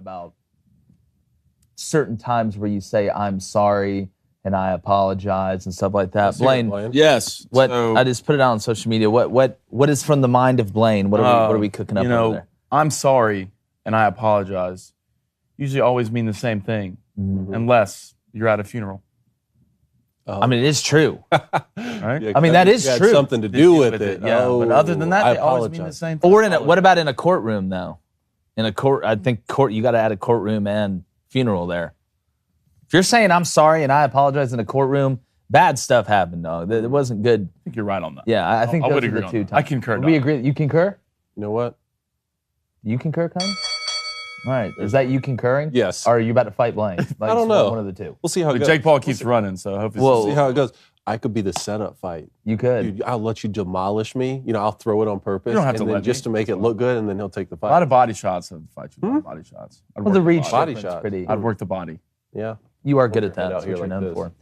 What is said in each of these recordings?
about certain times where you say, I'm sorry and I apologize and stuff like that. Blaine. Yes. I just put it out on social media. What is from the mind of Blaine? What are we cooking up over there? I'm sorry and I apologize usually always mean the same thing, unless you're at a funeral. I mean, it is true. Right? I mean, that is true. Something to do with it. Yeah, but other than that, they always mean the same thing. Or what about in a courtroom, though? In a court, I think you got to add a courtroom and funeral there. If you're saying I'm sorry and I apologize in a courtroom, bad stuff happened, though. It wasn't good. I think you're right on that. Yeah, I think those are the two times. I concur. We agree. You concur? You know what? You concur, Connie? All right. Is that you concurring? Yes. Or are you about to fight Blaine? I don't know. One of the two. We'll see how it goes. Jake Paul keeps running, so hopefully we'll see how it goes. I could be the setup fight. You could. I'll let you demolish me. I'll throw it on purpose. You don't have to let just to make it look good, and then he'll take the fight. A lot of body shots have fight you. Body shots. Well, the reach body shots. Pretty. I'd work the body. Yeah. You are good at that. That's what you're known for.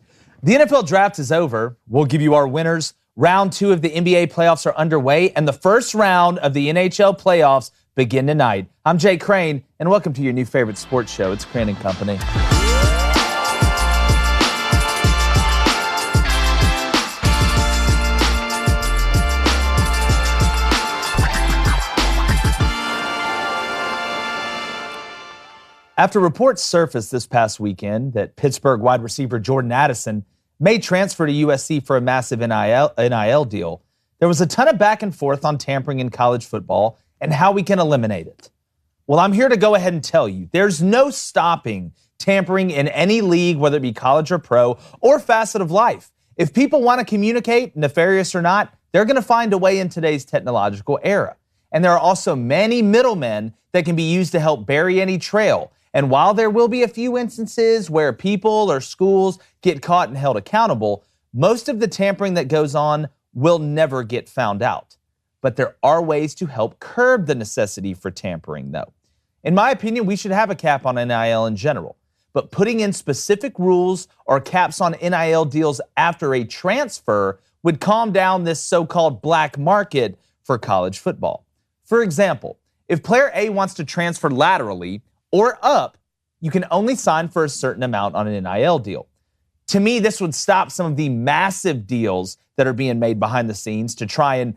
The NFL draft is over. We'll give you our winners. Round 2 of the NBA playoffs are underway, and the first round of the NHL playoffs begin tonight. I'm Jay Crane, and welcome to your new favorite sports show. It's Crane & Company. After reports surfaced this past weekend that Pittsburgh wide receiver Jordan Addison may transfer to USC for a massive NIL deal, there was a ton of back and forth on tampering in college football and how we can eliminate it. Well, I'm here to go ahead and tell you, there's no stopping tampering in any league, whether it be college or pro or facet of life. If people want to communicate, nefarious or not, they're going to find a way in today's technological era. And there are also many middlemen that can be used to help bury any trail. And while there will be a few instances where people or schools get caught and held accountable, most of the tampering that goes on will never get found out. But there are ways to help curb the necessity for tampering, though. In my opinion, we should have a cap on NIL in general. But putting in specific rules or caps on NIL deals after a transfer would calm down this so-called black market for college football. For example, if player A wants to transfer laterally or up, you can only sign for a certain amount on an NIL deal. To me, this would stop some of the massive deals that are being made behind the scenes to try and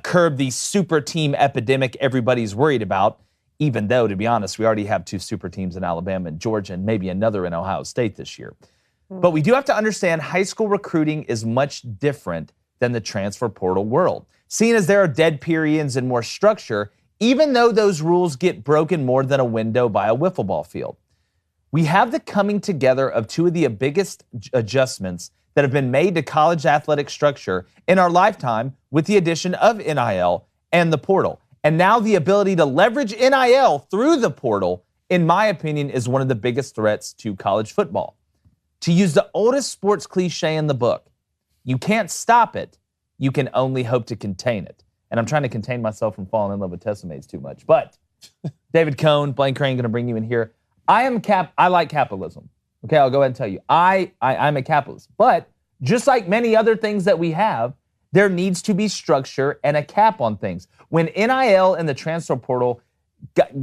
curb the super team epidemic everybody's worried about, even though, to be honest, we already have 2 super teams in Alabama and Georgia and maybe another in Ohio State this year. But we do have to understand high school recruiting is much different than the transfer portal world. Seeing as there are dead periods and more structure, even though those rules get broken more than a window by a wiffle ball field. We have the coming together of 2 of the biggest adjustments that have been made to college athletic structure in our lifetime with the addition of NIL and the portal. And now the ability to leverage NIL through the portal, in my opinion, is one of the biggest threats to college football. To use the oldest sports cliche in the book, you can't stop it, you can only hope to contain it. And I'm trying to contain myself from falling in love with Tessemates too much. But David Cohn, Blaine Crane, going to bring you in here. I like capitalism. Okay, I'll go ahead and tell you. I'm a capitalist. But just like many other things that we have, there needs to be structure and a cap on things. When NIL and the transfer portal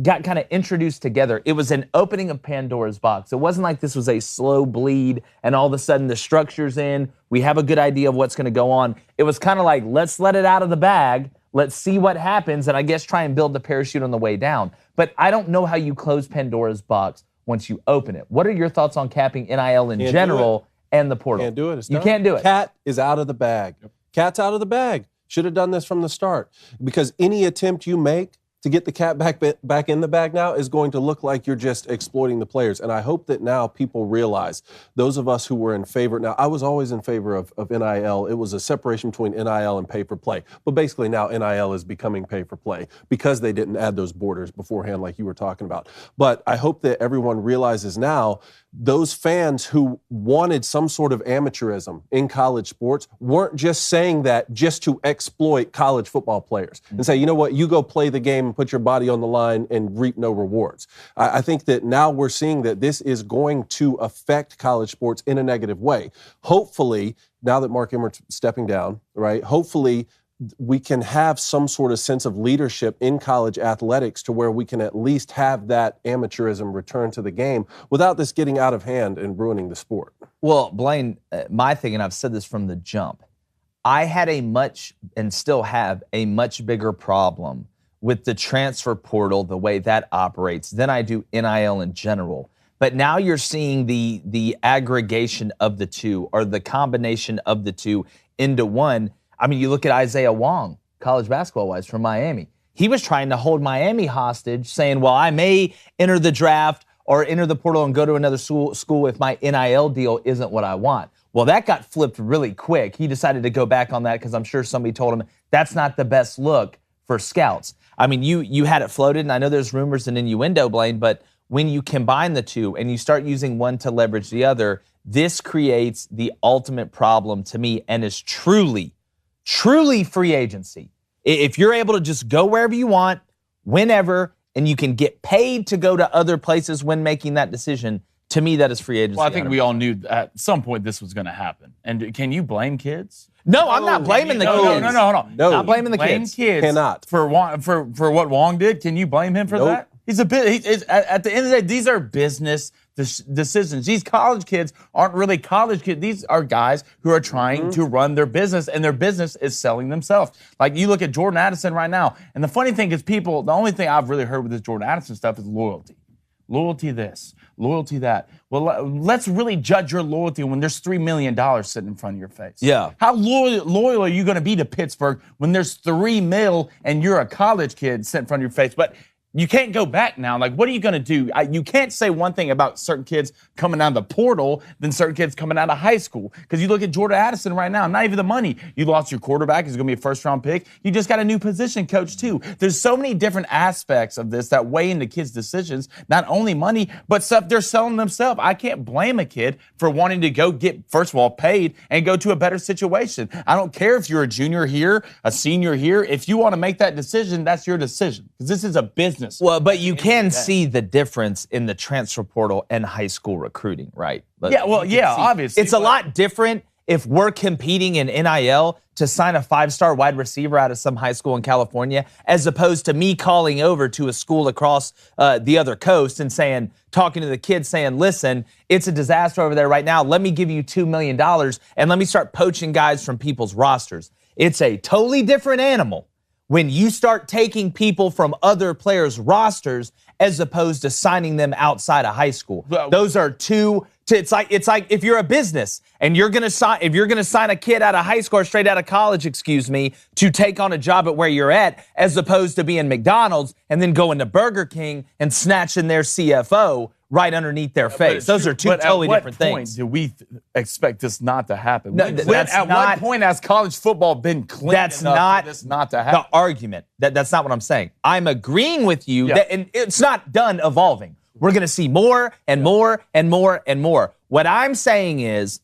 got kind of introduced together, it was an opening of Pandora's box. It wasn't like this was a slow bleed and all of a sudden the structure's in, we have a good idea of what's going to go on. It was kind of like, let's let it out of the bag, let's see what happens, and I guess try and build the parachute on the way down. But I don't know how you close Pandora's box once you open it. What are your thoughts on capping NIL in general and the portal? Can't do it. You can't do it. Cat is out of the bag. Yep. Cat's out of the bag. Should have done this from the start. Because any attempt you make to get the cat back in the bag now is going to look like you're just exploiting the players. And I hope that now people realize, those of us who were in favor, now I was always in favor of NIL. It was a separation between NIL and pay for play. But basically now NIL is becoming pay for play because they didn't add those borders beforehand like you were talking about. But I hope that everyone realizes now, those fans who wanted some sort of amateurism in college sports weren't just saying that just to exploit college football players and say, you know what, you go play the game and put your body on the line and reap no rewards. I think that now we're seeing that this is going to affect college sports in a negative way. Hopefully, now that Mark Emmert's stepping down, right, hopefully we can have some sort of sense of leadership in college athletics to where we can at least have that amateurism return to the game without this getting out of hand and ruining the sport. Well, Blaine, my thing, and I've said this from the jump, I had and still have a much bigger problem with the transfer portal, the way that operates, than I do NIL in general. But now you're seeing the aggregation of the two, or the combination of the two into one. I mean, you look at Isaiah Wong, college basketball-wise, from Miami. He was trying to hold Miami hostage, saying, well, I may enter the draft or enter the portal and go to another school if my NIL deal isn't what I want. Well, that got flipped really quick. He decided to go back on that because I'm sure somebody told him that's not the best look for scouts. I mean, you had it floated, and I know there's rumors and innuendo, Blaine, but when you combine the two and you start using one to leverage the other, this creates the ultimate problem to me, and is truly free agency. If you're able to just go wherever you want, whenever, and you can get paid to go to other places when making that decision, to me, that is free agency. Well, I think we all knew at some point this was going to happen. And can you blame kids? No, I'm not blaming the kids. No. Not blaming the kids. Cannot. For what Wong did. Can you blame him for that? He's at the end of the day, these are business decisions. These college kids aren't really college kids. These are guys who are trying to run their business, and their business is selling themselves. Like, you look at Jordan Addison right now, and the funny thing is the only thing I've really heard with this Jordan Addison stuff is loyalty. Loyalty this, loyalty that. Well, let's really judge your loyalty when there's $3 million sitting in front of your face. Yeah. How loyal are you going to be to Pittsburgh when there's $3 million and you're a college kid sitting in front of your face? But you can't go back now. Like, what are you going to do? You can't say one thing about certain kids coming out of the portal than certain kids coming out of high school. Because you look at Jordan Addison right now, not even the money. You lost your quarterback. He's going to be a first-round pick. You just got a new position coach, too. There's so many different aspects of this that weigh into kids' decisions. Not only money, but stuff they're selling themselves. I can't blame a kid for wanting to go get, first of all, paid and go to a better situation. I don't care if you're a junior here, a senior here. If you want to make that decision, that's your decision. Because this is a business. Well, but you can see the difference in the transfer portal and high school recruiting, right? Obviously. It's a lot different if we're competing in NIL to sign a 5-star wide receiver out of some high school in California, as opposed to me calling over to a school across the other coast and talking to the kids saying, listen, it's a disaster over there right now. Let me give you $2 million and let me start poaching guys from people's rosters. It's a totally different animal when you start taking people from other players' rosters as opposed to signing them outside of high school. Those are two. It's like if you're a business and you're gonna sign a kid out of high school or straight out of college, to take on a job at where you're at, as opposed to being McDonald's and then going to Burger King and snatching their CFO right underneath their face. Those are two totally different things. Do we expect this not to happen? No, what point has college football been clean enough for this not to happen? The argument. That's not what I'm saying. I'm agreeing with you that, and it's not done evolving. We're going to see more and more and more and more. What I'm saying is,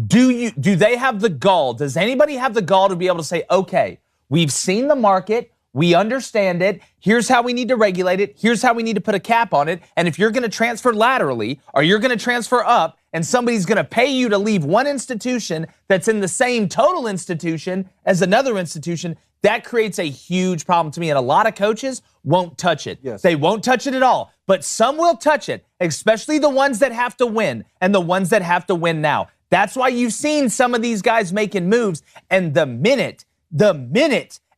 do they have the gall? Does anybody have the gall to be able to say, okay, we've seen the market, we understand it, here's how we need to regulate it, here's how we need to put a cap on it, and if you're going to transfer laterally or you're going to transfer up and somebody's going to pay you to leave one institution that's in the same total institution as another institution, that creates a huge problem to me, and a lot of coaches won't touch it. Yes. They won't touch it at all, but some will touch it, especially the ones that have to win and the ones that have to win now. That's why you've seen some of these guys making moves, and the minute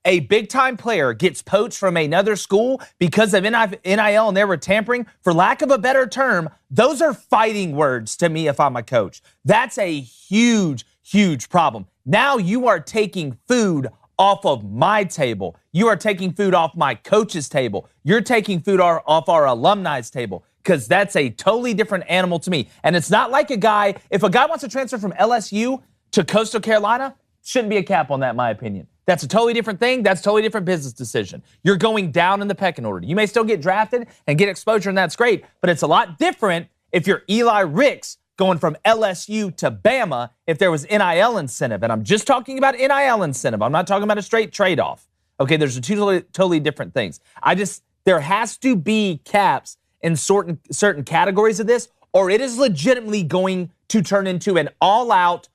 a big-time player gets poached from another school because of NIL and they were tampering, for lack of a better term, those are fighting words to me if I'm a coach. That's a huge, huge problem. Now you are taking food off of my table. You are taking food off my coach's table. You're taking food off our alumni's table, because that's a totally different animal to me. And it's not like if a guy wants to transfer from LSU to Coastal Carolina, shouldn't be a cap on that, in my opinion. That's a totally different thing. That's a totally different business decision. You're going down in the pecking order. You may still get drafted and get exposure, and that's great, but it's a lot different if you're Eli Ricks going from LSU to Bama if there was NIL incentive. And I'm just talking about NIL incentive. I'm not talking about a straight trade-off. Okay, there's two totally different things. There has to be caps in certain categories of this, or it is legitimately going to turn into an all-out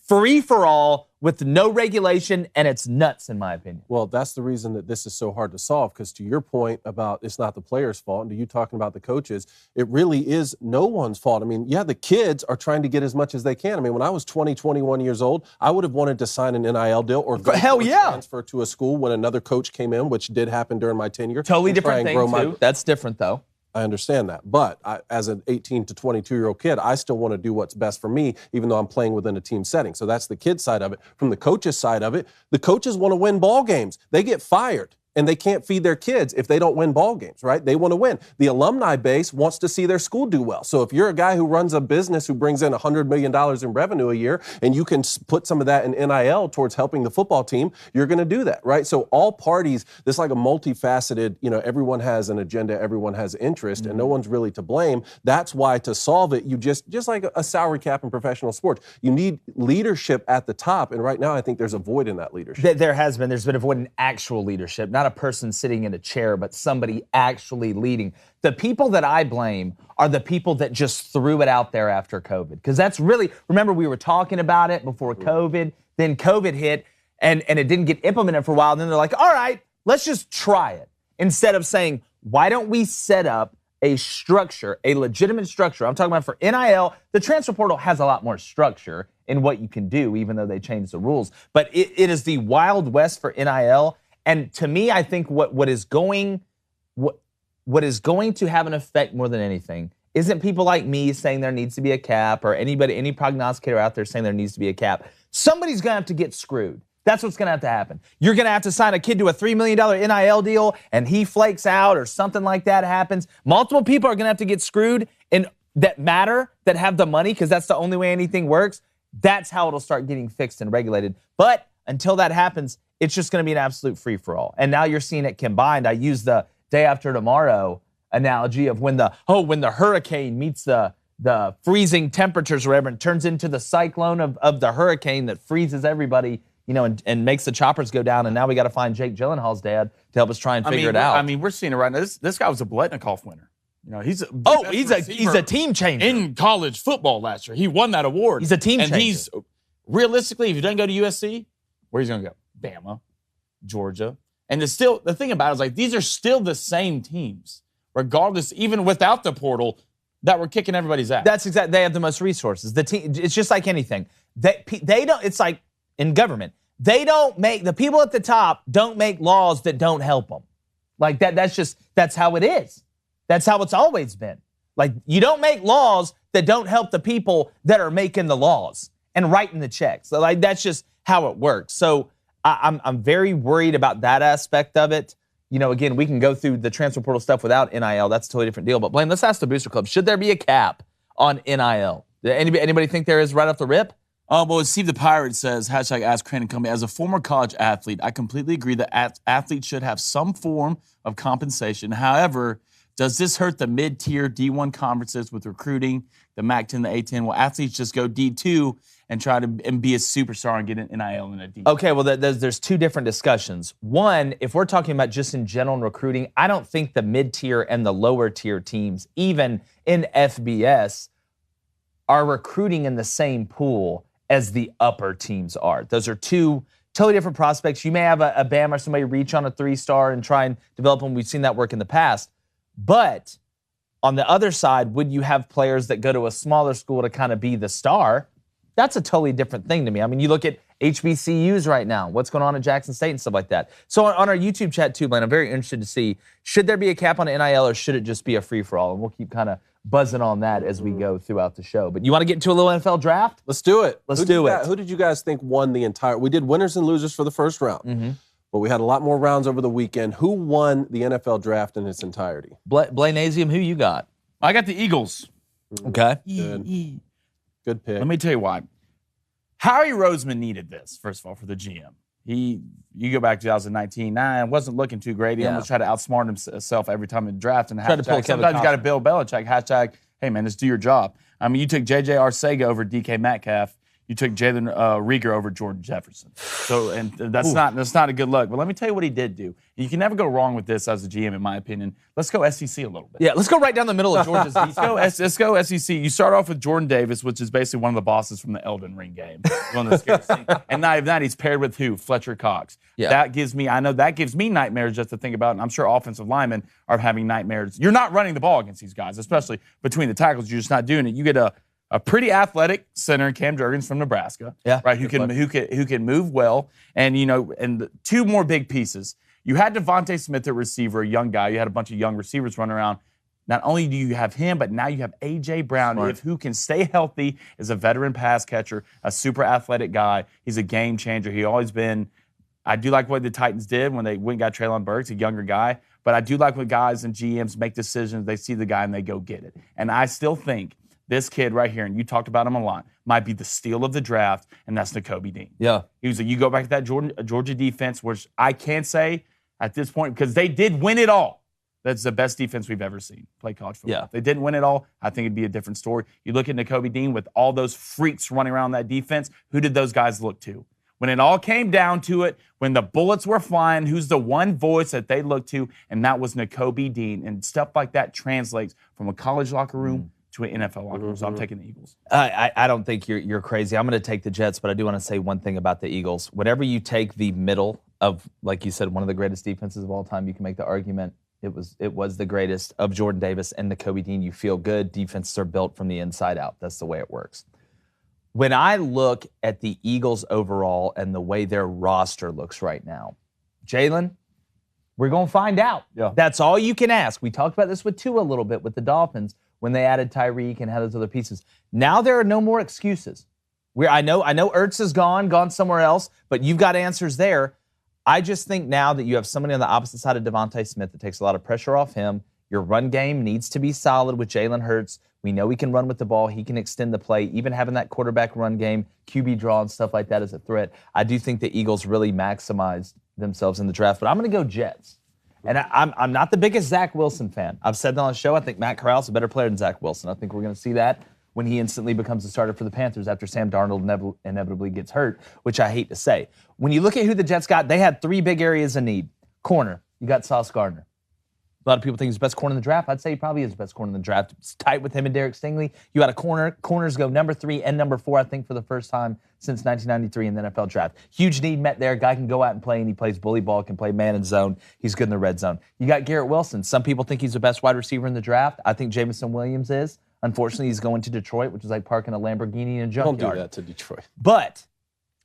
free for all with no regulation, and it's nuts in my opinion. Well, that's the reason that this is so hard to solve, because to your point about it's not the players' fault, and to you talking about the coaches, it really is no one's fault. I mean, yeah, the kids are trying to get as much as they can. I mean, when I was 20, 21 years old, I would have wanted to sign an NIL deal or transfer to a school when another coach came in, which did happen during my tenure. Totally different thing, too. That's different, though. I understand that. But as an 18 to 22-year-old kid, I still want to do what's best for me, even though I'm playing within a team setting. So that's the kid side of it. From the coaches side of it, the coaches want to win ball games. They get fired, and they can't feed their kids if they don't win ball games, right? They want to win. The alumni base wants to see their school do well. So if you're a guy who runs a business who brings in $100 million in revenue a year, and you can put some of that in NIL towards helping the football team, you're going to do that, right? So all parties, this is like a multifaceted, everyone has an agenda, everyone has interest, and no one's really to blame. That's why to solve it, you just like a salary cap in professional sports, you need leadership at the top. And right now, I think there's a void in that leadership. There's been a void in actual leadership, not a person sitting in a chair, but somebody actually leading. The people that I blame are the people that just threw it out there after COVID. Because that's really, remember we were talking about it before COVID, then COVID hit, and it didn't get implemented for a while. And then they're like, all right, let's just try it. Instead of saying, why don't we set up a structure, a legitimate structure? I'm talking about for NIL, the transfer portal has a lot more structure in what you can do, even though they changed the rules. But it is the Wild West for NIL. And to me, I think what is going to have an effect more than anything isn't people like me saying there needs to be a cap, or any prognosticator out there saying there needs to be a cap. Somebody's going to have to get screwed. That's what's going to have to happen. You're going to have to sign a kid to a $3 million NIL deal, and he flakes out or something like that happens. Multiple people are going to have to get screwed and that matter, that have the money, because that's the only way anything works. That's how it'll start getting fixed and regulated. But until that happens, it's just going to be an absolute free-for-all. And now you're seeing it combined. I use the day after tomorrow analogy of when the hurricane meets the freezing temperatures or whatever, and turns into the cyclone of the hurricane that freezes everybody, and makes the choppers go down. And now we got to find Jake Gyllenhaal's dad to help us try and figure it out. I mean, we're seeing it right now. This guy was a Bletnikoff winner. He's a team changer in college football last year. He won that award. He's a team changer. And he's realistically, if he doesn't go to USC, where he's going to go? Bama, Georgia. And the thing about it is, like, these are still the same teams, regardless, even without the portal, that were kicking everybody's ass. That's exactly. They have the most resources. The team. It's just like anything. They don't. It's like in government. The people at the top don't make laws that don't help them. Like that. That's how it is. That's how it's always been. Like, you don't make laws that don't help the people that are making the laws and writing the checks. So, like, that's just how it works. So I'm very worried about that aspect of it. Again, we can go through the transfer portal stuff without NIL. That's a totally different deal. But Blaine, let's ask the Booster Club. Should there be a cap on NIL? Anybody think there is right off the rip? Well, Steve the Pirate says, #Ask Crane and Company. As a former college athlete, I completely agree that athletes should have some form of compensation. However, does this hurt the mid-tier D1 conferences with recruiting, the MAC-10, the A-10? Will athletes just go D2 and try to be a superstar and get an NIL and a D? Okay, well, there's two different discussions. One, if we're talking about just in general recruiting, I don't think the mid-tier and the lower-tier teams, even in FBS, are recruiting in the same pool as the upper teams are. Those are two totally different prospects. You may have a Bama or somebody reach on a 3-star and try and develop them. We've seen that work in the past. But on the other side, would you have players that go to a smaller school to kind of be the star? That's a totally different thing to me. I mean, you look at HBCUs right now, what's going on at Jackson State and stuff like that. So on our YouTube chat too, Blaine, I'm very interested to see, should there be a cap on NIL or should it just be a free-for-all? And we'll keep kind of buzzing on that as we go throughout the show. But you want to get into a little NFL draft? Let's do it. Let's do it. Who did you guys think won the entire? We did winners and losers for the first round. Mm-hmm. But we had a lot more rounds over the weekend. Who won the NFL draft in its entirety? Blainasium, who you got? I got the Eagles. Okay. Good pick. Let me tell you why. Harry Roseman needed this, first of all, for the GM. You go back to 2019, wasn't looking too great. He almost tried to outsmart himself every time in the draft. And tried to pull sometimes you got to Bill Belichick, #, hey, man, let's do your job. I mean, you took J.J. Arcega over DK Metcalf. you took Jalen Rieger over Jordan Jefferson. So, and that's not a good look. But let me tell you what he did do. You can never go wrong with this as a GM, in my opinion. Let's go SEC a little bit. Yeah, let's go right down the middle of Georgia's defense. Let's go SEC. You start off with Jordan Davis, which is basically one of the bosses from the Elden Ring game. One of the scariest things. And not even that, he's paired with who? Fletcher Cox. Yeah. That gives me nightmares just to think about, and I'm sure offensive linemen are having nightmares. You're not running the ball against these guys, especially between the tackles. You're just not doing it. You get a pretty athletic center, Cam Jurgens from Nebraska, right? Who can move well, and the two more big pieces. You had Devontae Smith at receiver, a young guy. You had a bunch of young receivers running around. Not only do you have him, but now you have A.J. Brown, who can stay healthy, is a veteran pass catcher, a super athletic guy. He's a game changer. He always been. I do like what the Titans did when they went and got Treylon Burks, a younger guy. But I do like when guys and GMs make decisions. They see the guy and they go get it. And I still think this kid right here, and you talked about him a lot, might be the steal of the draft, and that's Nakobe Dean. Yeah. You go back to that Georgia defense, which I can't say at this point, because they did win it all. That's the best defense we've ever seen play college football. Yeah. If they didn't win it all, I think it'd be a different story. You look at Nakobe Dean with all those freaks running around that defense, who did those guys look to? When it all came down to it, when the bullets were flying, who's the one voice that they looked to? And that was Nakobe Dean. And stuff like that translates from a college locker room to an NFL locker room. So I'm taking the Eagles. I don't think you're crazy. I'm going to take the Jets, but I do want to say one thing about the Eagles. Whenever you take the middle of, like you said, one of the greatest defenses of all time, you can make the argument it was the greatest of Jordan Davis and Nakobe Dean. You feel good. Defenses are built from the inside out. That's the way it works. When I look at the Eagles overall and the way their roster looks right now, Jalen, we're going to find out. Yeah. That's all you can ask. We talked about this with Tua a little bit with the Dolphins when they added Tyreek and had those other pieces. Now there are no more excuses. I know Ertz is gone somewhere else, but you've got answers there. I just think now that you have somebody on the opposite side of Devontae Smith that takes a lot of pressure off him. Your run game needs to be solid with Jalen Hurts. We know he can run with the ball. He can extend the play. Even having that quarterback run game, QB draw and stuff like that is a threat. I do think the Eagles really maximized themselves in the draft, but I'm going to go Jets. And I'm not the biggest Zach Wilson fan. I've said that on the show. I think Matt Corral's a better player than Zach Wilson. I think we're going to see that when he instantly becomes the starter for the Panthers after Sam Darnold inevitably gets hurt, which I hate to say. When you look at who the Jets got, they had three big areas of need. Corner, you got Sauce Gardner. A lot of people think he's the best corner in the draft. I'd say he probably is the best corner in the draft. It's tight with him and Derek Stingley. You got a corner. Corners go number 3 and number 4, I think, for the first time since 1993 in the NFL draft. Huge need met there. Guy can go out and play, and he plays bully ball, can play man and zone. He's good in the red zone. You got Garrett Wilson. Some people think he's the best wide receiver in the draft. I think Jameson Williams is. Unfortunately, he's going to Detroit, which is like parking a Lamborghini in a junkyard. Don't do that to Detroit. But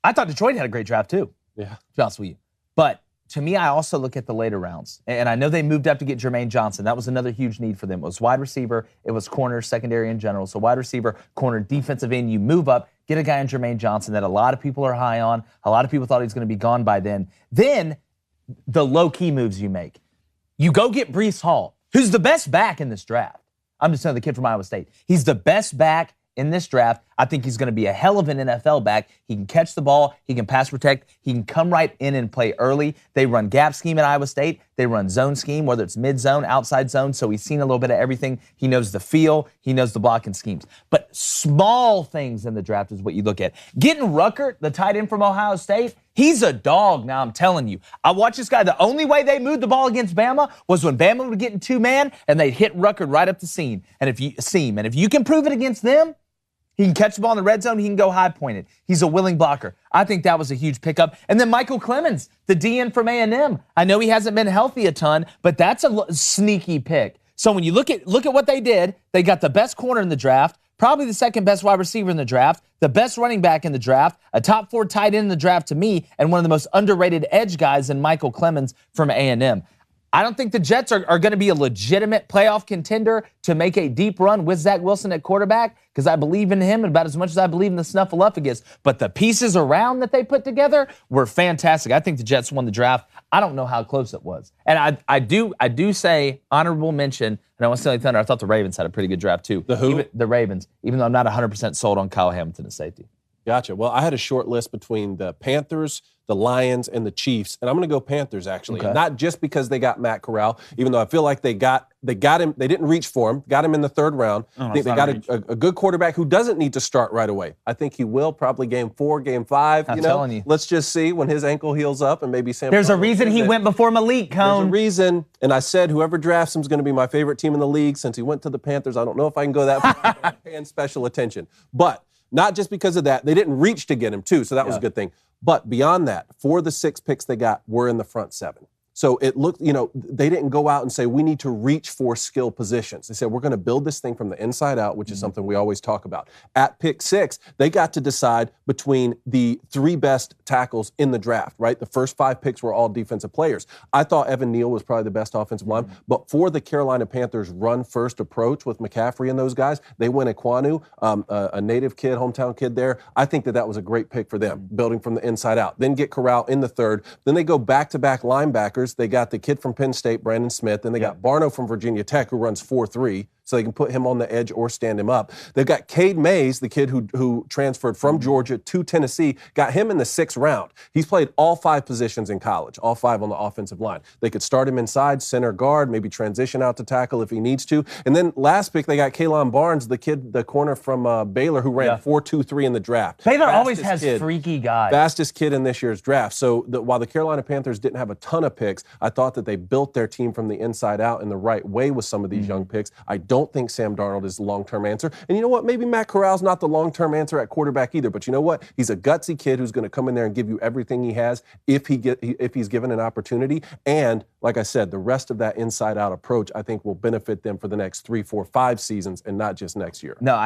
I thought Detroit had a great draft, too. Yeah. To be honest with you. But to me, I also look at the later rounds. And I know they moved up to get Jermaine Johnson. That was another huge need for them. It was wide receiver. It was corner, secondary in general. So wide receiver, corner, defensive end. You move up, get a guy in Jermaine Johnson that a lot of people are high on. A lot of people thought he was going to be gone by then. Then the low-key moves you make. You go get Breece Hall, who's the best back in this draft. I'm just telling the kid from Iowa State. He's the best back in this draft. I think he's going to be a hell of an NFL back. He can catch the ball. He can pass protect. He can come right in and play early. They run gap scheme at Iowa State. They run zone scheme, whether it's mid-zone, outside zone. So he's seen a little bit of everything. He knows the feel. He knows the blocking schemes. But small things in the draft is what you look at. Getting Ruckert, the tight end from Ohio State, he's a dog now, I'm telling you. I watched this guy. The only way they moved the ball against Bama was when Bama would get in two-man and they'd hit Ruckert right up the seam. And if you can prove it against them, he can catch the ball in the red zone. He can go high-pointed. He's a willing blocker. I think that was a huge pickup. And then Michael Clemens, the DN from A&M. I know he hasn't been healthy a ton, but that's a sneaky pick. So when you look at what they did, they got the best corner in the draft, probably the second best wide receiver in the draft, the best running back in the draft, a top 4 tight end in the draft to me, and one of the most underrated edge guys in Michael Clemens from A&M. I don't think the Jets are going to be a legitimate playoff contender to make a deep run with Zach Wilson at quarterback because I believe in him about as much as I believe in the Snuffleupagus. But the pieces around that they put together were fantastic. I think the Jets won the draft. I don't know how close it was. And I do say honorable mention, and I want to say Thunder, I thought the Ravens had a pretty good draft too. The who? The Ravens, even though I'm not 100% sold on Kyle Hamilton as safety. Gotcha. Well, I had a short list between the Panthers, the Lions, and the Chiefs, and I'm going to go Panthers, actually. Okay. Not just because they got Matt Corral, even though I feel like they got him. They didn't reach for him, got him in the third round. I think they got a good quarterback who doesn't need to start right away. I think he will probably game 4, game 5. I'm telling you. Let's just see when his ankle heals up and maybe Sam. There's a reason he went before Malik Cone. There's a reason, and I said whoever drafts him is going to be my favorite team in the league. Since he went to the Panthers, I don't know if I can go that far. I'm paying special attention, but not just because of that. They didn't reach to get him too, so that was a good thing. But beyond that, 4 of the 6 picks they got were in the front 7. So it looked, they didn't go out and say, we need to reach for skill positions. They said, we're going to build this thing from the inside out, which is something we always talk about. At pick 6, they got to decide between the 3 best tackles in the draft, right? The first 5 picks were all defensive players. I thought Evan Neal was probably the best offensive lineman, but for the Carolina Panthers' run-first approach with McCaffrey and those guys, they went Ekwonu, a native kid, hometown kid there. I think that was a great pick for them, building from the inside out. Then get Corral in the 3rd. Then they go back-to-back linebackers. They got the kid from Penn State, Brandon Smith. Then they got Barno from Virginia Tech, who runs 4.3, so they can put him on the edge or stand him up. They've got Cade Mays, the kid who transferred from Georgia to Tennessee, got him in the 6th round. He's played all 5 positions in college, all 5 on the offensive line. They could start him inside, center guard, maybe transition out to tackle if he needs to. And then last pick, they got Kalon Barnes, the corner from Baylor, who ran 4.23 in the draft. Baylor always has freaky guys. Fastest kid in this year's draft. So while the Carolina Panthers didn't have a ton of picks, I thought that they built their team from the inside out in the right way with some of these young picks. I don't think Sam Darnold is the long-term answer. And you know what? Maybe Matt Corral's not the long-term answer at quarterback either. But you know what? He's a gutsy kid who's going to come in there and give you everything he has if he's given an opportunity. And like I said, the rest of that inside-out approach, I think, will benefit them for the next 3, 4, 5 seasons and not just next year. No,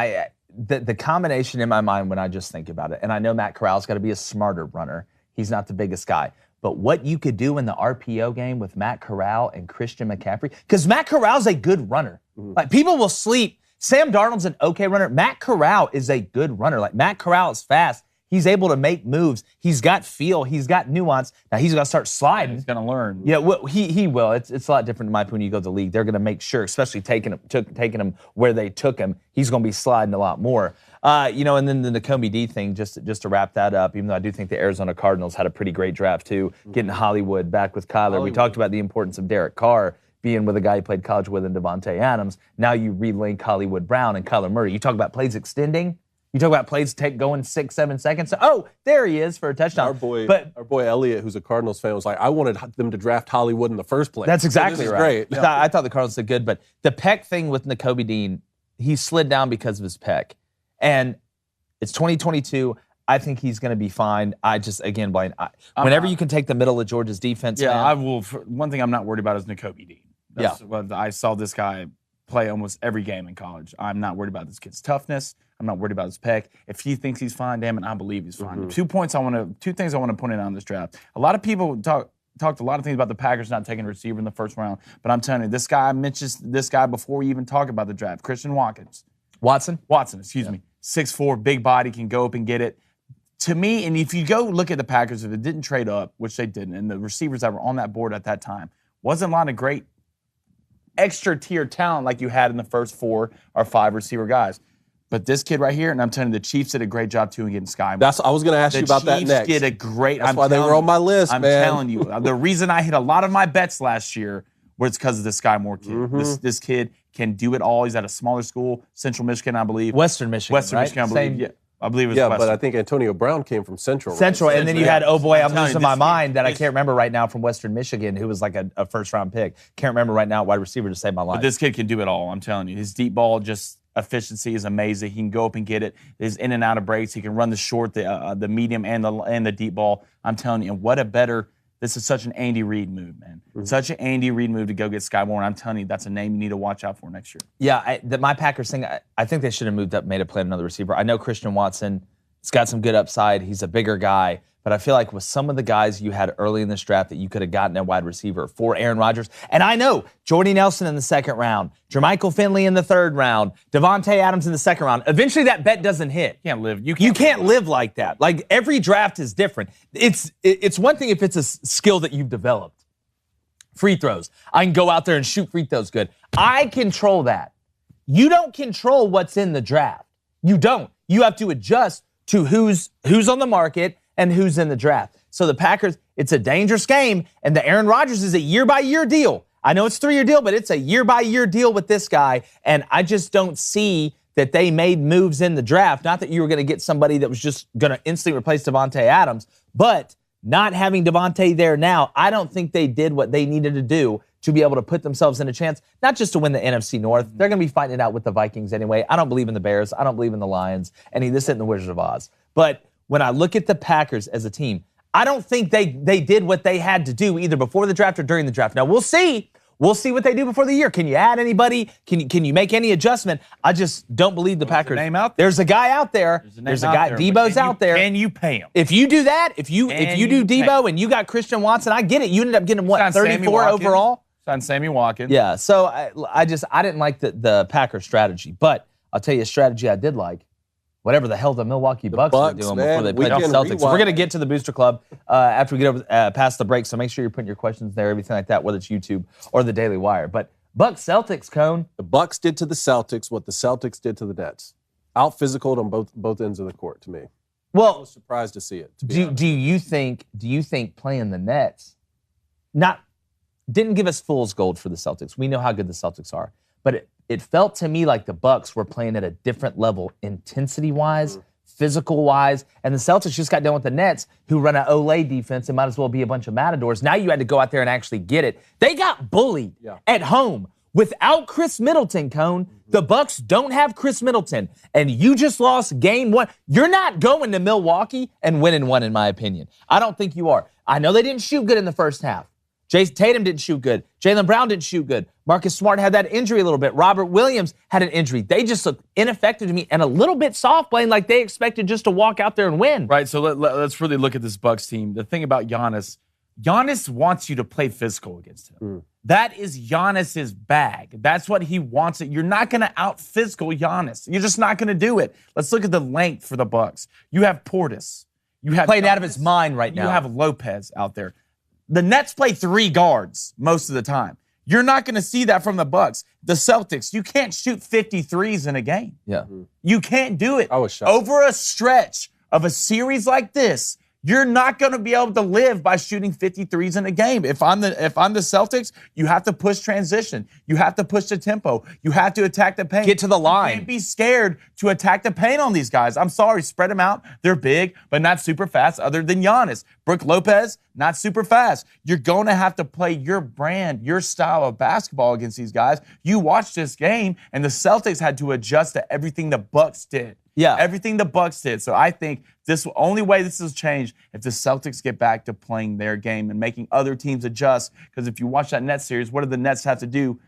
the combination in my mind when I just think about it, and I know Matt Corral's got to be a smarter runner. He's not the biggest guy. But what you could do in the RPO game with Matt Corral and Christian McCaffrey, because Matt Corral's a good runner. Like, people will sleep. Sam Darnold's an okay runner. Matt Corral is a good runner. Like, Matt Corral is fast. He's able to make moves. He's got feel. He's got nuance. Now, he's got to start sliding. He's going to learn. Yeah, well, he will. It's a lot different in my opinion when you go to the league. They're going to make sure, especially taking him where they took him, he's going to be sliding a lot more. And then the Nakobe D thing, just to wrap that up, even though I do think the Arizona Cardinals had a pretty great draft too, getting Hollywood back with Kyler. We talked about the importance of Derek Carr being with a guy he played college with in Devontae Adams. Now you relink Hollywood Brown and Kyler Murray. You talk about plays extending. You talk about plays going 6, 7 seconds. Oh, there he is for a touchdown. Our boy Elliot, who's a Cardinals fan, was like, I wanted them to draft Hollywood in the first place. That's exactly right. Great. Yeah. I thought the Cardinals did good, but the pec thing with Nakobe Dean, he slid down because of his pec. And it's 2022. I think he's going to be fine. I just, again, Blaine, whenever you can take the middle of Georgia's defense, yeah, man, I will. One thing I'm not worried about is Nakobe Dean. I saw this guy play almost every game in college. I'm not worried about this kid's toughness. I'm not worried about his pec. If he thinks he's fine, damn it, I believe he's fine. 2 things I want to point out on this draft. A lot of people talked a lot of things about the Packers not taking a receiver in the first round, but I'm telling you, this guy mentions this guy before we even talk about the draft. Christian Watson, excuse me. 6'4", big body, can go up and get it. To me, and if you go look at the Packers, if it didn't trade up, which they didn't, and the receivers that were on that board at that time, wasn't a lot of great extra tier talent like you had in the first 4 or 5 receiver guys. But this kid right here, and I'm telling you, the Chiefs did a great job too in getting Sky Moore. I was going to ask you about that next. The Chiefs did a great. That's why they were on my list, man. I'm telling you, the reason I hit a lot of my bets last year was because of the Sky Moore kid. This kid can do it all. He's at a smaller school, Central Michigan, I believe. Western Michigan, Michigan, I believe. Yeah. I believe it was Western. But I think Antonio Brown came from Central. Right? And then you had, I'm losing my mind that I can't remember right now from Western Michigan, who was like a first-round pick. Can't remember right now, wide receiver to save my life. But this kid can do it all, I'm telling you. His deep ball efficiency is amazing. He can go up and get it. His in and out of breaks. He can run the short, the medium, and the deep ball. I'm telling you, this is such an Andy Reid move, man. Such an Andy Reid move to go get Sky Moore. And I'm telling you, that's a name you need to watch out for next year. Yeah, my Packers thing, I think they should have moved up, made a play on another receiver. I know Christian Watson, he's got some good upside. He's a bigger guy. But I feel like with some of the guys you had early in this draft that you could have gotten a wide receiver for Aaron Rodgers. And I know Jordy Nelson in the 2nd round, Jermichael Finley in the 3rd round, Devontae Adams in the 2nd round. Eventually that bet doesn't hit. You can't live like that. Like, every draft is different. It's one thing if it's a skill that you've developed. Free throws. I can go out there and shoot free throws good. I control that. You don't control what's in the draft. You don't. You have to adjust to who's on the market and who's in the draft. So the Packers, it's a dangerous game, and the Aaron Rodgers is a year-by-year deal. I know it's a 3-year deal, but it's a year-by-year deal with this guy, and I just don't see that they made moves in the draft. Not that you were going to get somebody that was just going to instantly replace Devontae Adams, but not having Devontae there now, I don't think they did what they needed to do to be able to put themselves in a chance, not just to win the NFC North. They're going to be fighting it out with the Vikings anyway. I don't believe in the Bears. I don't believe in the Lions. And this isn't the Wizards of Oz. But when I look at the Packers as a team, I don't think they did what they had to do either before the draft or during the draft. Now, we'll see. We'll see what they do before the year. Can you add anybody? Can you make any adjustment? I just don't believe the Packers. Name out there? There's a guy out there. There's a guy. Debo's out there. Can you pay him? If you do that, if you do Debo and you got Christian Watson, I get it. You ended up getting what, 34 overall? On Sammy Watkins. Yeah. So I didn't like the Packers strategy, but I'll tell you a strategy I did like. Whatever the hell the Milwaukee Bucks were doing before they played the Celtics. So we're going to get to the Booster Club after we get over past the break, so make sure you're putting your questions there, everything like that, whether it's YouTube or the Daily Wire. But Bucks-Celtics, Cone. The Bucks did to the Celtics what the Celtics did to the Nets. Out-physicaled on both ends of the court, to me. Well, I was surprised to see it. Do you think playing the Nets didn't give us fool's gold for the Celtics? We know how good the Celtics are, but it felt to me like the Bucks were playing at a different level, intensity-wise, physical-wise, and the Celtics just got done with the Nets, who run an Olay defense and might as well be a bunch of matadors. Now you had to go out there and actually get it. They got bullied at home. Without Chris Middleton, Cone, the Bucks don't have Chris Middleton, and you just lost game one. You're not going to Milwaukee and winning one, in my opinion. I don't think you are. I know they didn't shoot good in the first half. Jason Tatum didn't shoot good. Jaylen Brown didn't shoot good. Marcus Smart had that injury a little bit. Robert Williams had an injury. They just looked ineffective to me and a little bit soft playing, like they expected just to walk out there and win. Right, so let's really look at this Bucks team. The thing about Giannis wants you to play physical against him. That is Giannis's bag. That's what he wants. You're not going to out-physical Giannis. You're just not going to do it. Let's look at the length for the Bucks. You have Portis. You have playing out of his mind right now. You have Lopez out there. The Nets play 3 guards most of the time. You're not going to see that from the Bucks. The Celtics, you can't shoot 53s in a game. Yeah. You can't do it. I was shocked. Over a stretch of a series like this, you're not going to be able to live by shooting 53s in a game. If I'm the Celtics, you have to push transition. You have to push the tempo. You have to attack the paint. Get to the line. You can't be scared to attack the paint on these guys. I'm sorry, spread them out. They're big, but not super fast other than Giannis. Brook Lopez, not super fast. You're going to have to play your brand, your style of basketball against these guys. You watched this game, and the Celtics had to adjust to everything the Bucks did. Yeah. Everything the Bucks did. So I think only way this has changed if the Celtics get back to playing their game and making other teams adjust. Because if you watch that Nets series, what do the Nets have to do?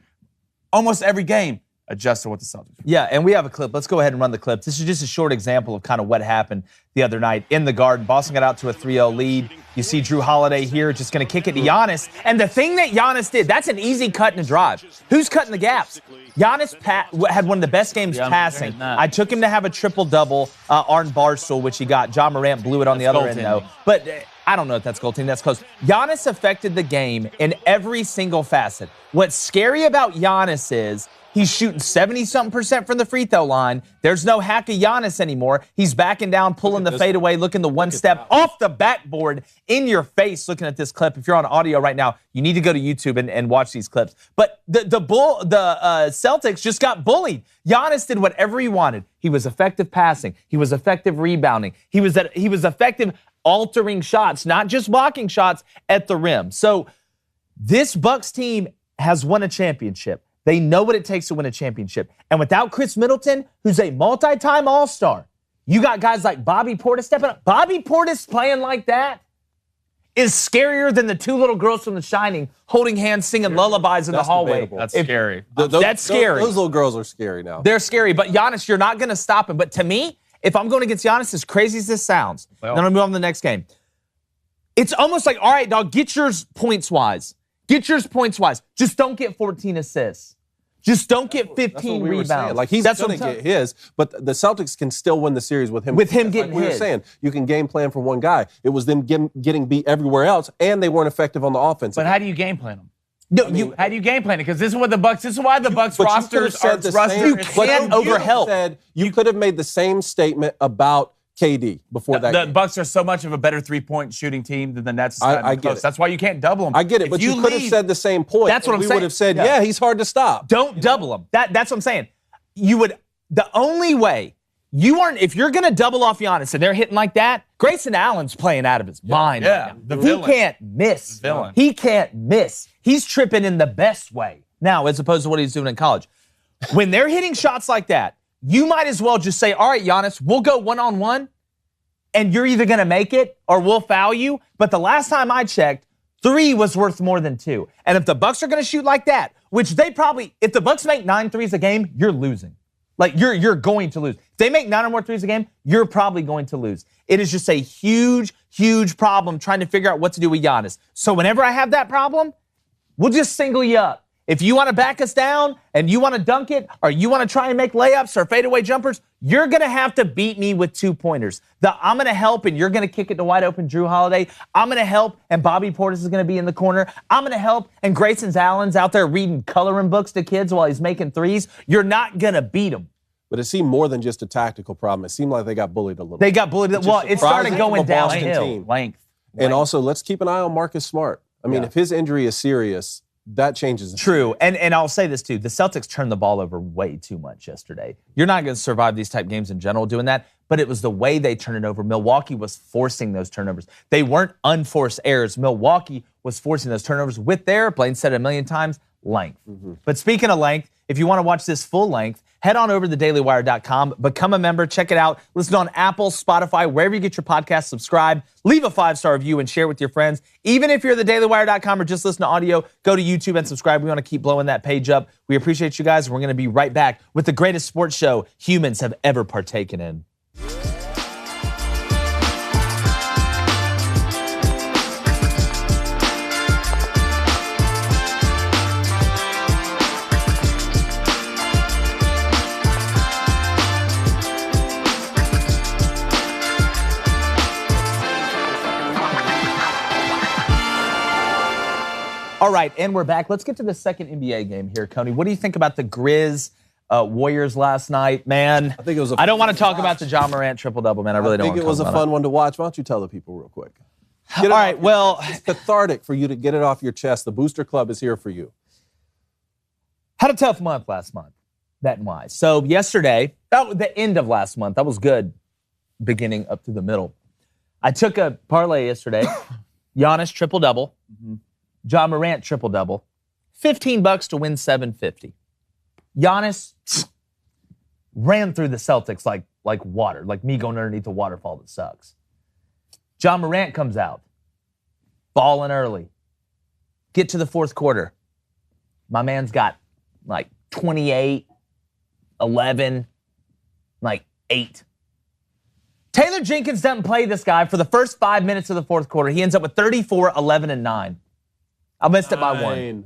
Almost every game, adjust to what the Celtics do. Yeah, and we have a clip. Let's go ahead and run the clip. This is just a short example of kind of what happened the other night in the Garden. Boston got out to a 3-0 lead. You see Drew Holiday here just going to kick it to Giannis. And the thing that Giannis did, that's an easy cut and a drive. Who's cutting the gaps? Giannis had one of the best games passing. I took him to have a triple-double on Barstool, which he got. John Morant blew it on the other end, though. But I don't know if that's goaltending. That's close. Giannis affected the game in every single facet. What's scary about Giannis is he's shooting 70-something% from the free throw line. There's no hack of Giannis anymore. He's backing down, pulling the fadeaway, looking the one step off the backboard in your face looking at this clip. If you're on audio right now, you need to go to YouTube and watch these clips. But the Celtics just got bullied. Giannis did whatever he wanted. He was effective passing. He was effective rebounding. He was effective altering shots, not just blocking shots at the rim. So this Bucks team has won a championship. They know what it takes to win a championship. And without Chris Middleton, who's a multi-time All-Star, you got guys like Bobby Portis stepping up. Bobby Portis playing like that is scarier than the 2 little girls from The Shining holding hands singing lullabies in the hallway. Debatable. That's scary. That's scary. Those little girls are scary now. They're scary. But Giannis, you're not going to stop him. But to me, if I'm going against Giannis, as crazy as this sounds, then I'm going to move on to the next game. It's almost like, all right, dog, get yours points-wise. Get yours points-wise. Just don't get 14 assists. Just don't get 15 rebounds. Like, he's going to get his, but the Celtics can still win the series with him. With him getting like we were his. saying, you can game plan for one guy. It was them getting beat everywhere else, and they weren't effective on the offense. But how do you game plan them? No, how do you game plan it? Because this is why the Bucks rosters are You can't overhelp. You could have made the same statement about KD before that The game. Bucks are so much of a better three-point shooting team than the Nets. I get it. That's why you can't double them. I get it, If but you could have said the same point. That's what I'm we saying. would have said, Yeah. he's hard to stop. Don't double them. That's what I'm saying. You would. The only way you aren't, if you're going to double off Giannis and they're hitting like that, Grayson Allen's playing out of his mind. Yeah, right the now. villain. He can't miss. The villain. He can't miss. He's tripping in the best way now, as opposed to what he's doing in college. When they're hitting shots like that, you might as well just say, all right, Giannis, we'll go one-on-one, and you're either going to make it or we'll foul you. But the last time I checked, 3 was worth more than 2. And if the Bucks are going to shoot like that, which they probably, if the Bucks make 9 threes a game, you're losing. Like, you're going to lose. If they make 9 or more threes a game, you're probably going to lose. It is just a huge, huge problem trying to figure out what to do with Giannis. So whenever I have that problem, we'll just single you up. If you want to back us down and you want to dunk it or you want to try and make layups or fadeaway jumpers, you're going to have to beat me with 2-pointers. I'm going to help and you're going to kick it to wide open Drew Holiday. I'm going to help and Bobby Portis is going to be in the corner. I'm going to help and Grayson Allen's out there reading coloring books to kids while he's making threes. You're not going to beat him. But it seemed more than just a tactical problem. It seemed like they got bullied a little. They got bullied. Well, it started going from a Boston downhill. team. Length. And also, let's keep an eye on Marcus Smart. I mean, if his injury is serious, that changes. True. And I'll say this too. The Celtics turned the ball over way too much yesterday. You're not going to survive these type games in general doing that, but it was the way they turned it over. Milwaukee was forcing those turnovers. They weren't unforced errors. Milwaukee was forcing those turnovers with their, Blaine said it a million times, length. But speaking of length, if you want to watch this full length, head on over to thedailywire.com, become a member, check it out. Listen on Apple, Spotify, wherever you get your podcast, subscribe, leave a 5-star review, and share with your friends. Even if you're thedailywire.com or just listen to audio, go to YouTube and subscribe. We want to keep blowing that page up. We appreciate you guys. We're going to be right back with the greatest sports show humans have ever partaken in. All right, and we're back. Let's get to the second NBA game here, Coney. What do you think about the Grizz Warriors last night, man? I think it was. I don't want to talk about the John Morant triple-double, man. I really don't want to talk about it. I think it was a fun one to watch. Why don't you tell the people real quick? All right, well. It's cathartic for you to get it off your chest. The Booster Club is here for you. Had a tough month last month, that and why. So yesterday, the end of last month, that was good, beginning up to the middle. I took a parlay yesterday. Giannis triple-double. John Morant triple-double. $15 to win $750. Giannis ran through the Celtics like water, like me going underneath a waterfall that sucks. John Morant comes out, balling early. Get to the fourth quarter. My man's got like 28, 11, like 8. Taylor Jenkins doesn't play this guy for the first 5 minutes of the fourth quarter. He ends up with 34, 11, and 9. I missed it by 1.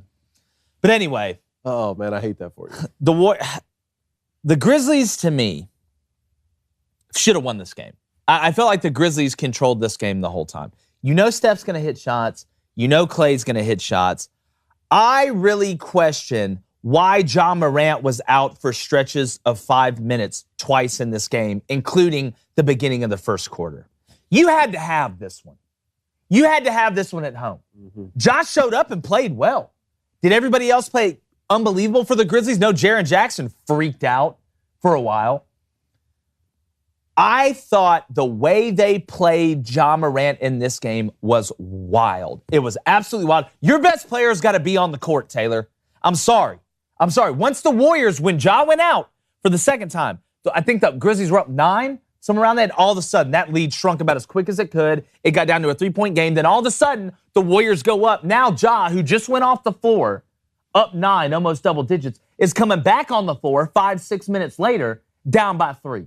But anyway. Oh, man, I hate that for you. The Grizzlies, to me, should have won this game. I felt like the Grizzlies controlled this game the whole time. You know Steph's going to hit shots. You know Klay's going to hit shots. I really question why John Morant was out for stretches of 5 minutes twice in this game, including the beginning of the first quarter. You had to have this one. You had to have this one at home. Josh showed up and played well. Did everybody else play unbelievable for the Grizzlies? No, Jaren Jackson freaked out for a while. I thought the way they played John Morant in this game was wild. It was absolutely wild. Your best player's got to be on the court, Taylor. I'm sorry. Once the Warriors, when Ja went out for the second time, I think the Grizzlies were up 9, somewhere around that. All of a sudden, that lead shrunk about as quick as it could. It got down to a 3-point game. Then all of a sudden, the Warriors go up. Now Ja, who just went off the floor, up 9, almost double digits, is coming back on the floor 5-6 minutes later, down by 3.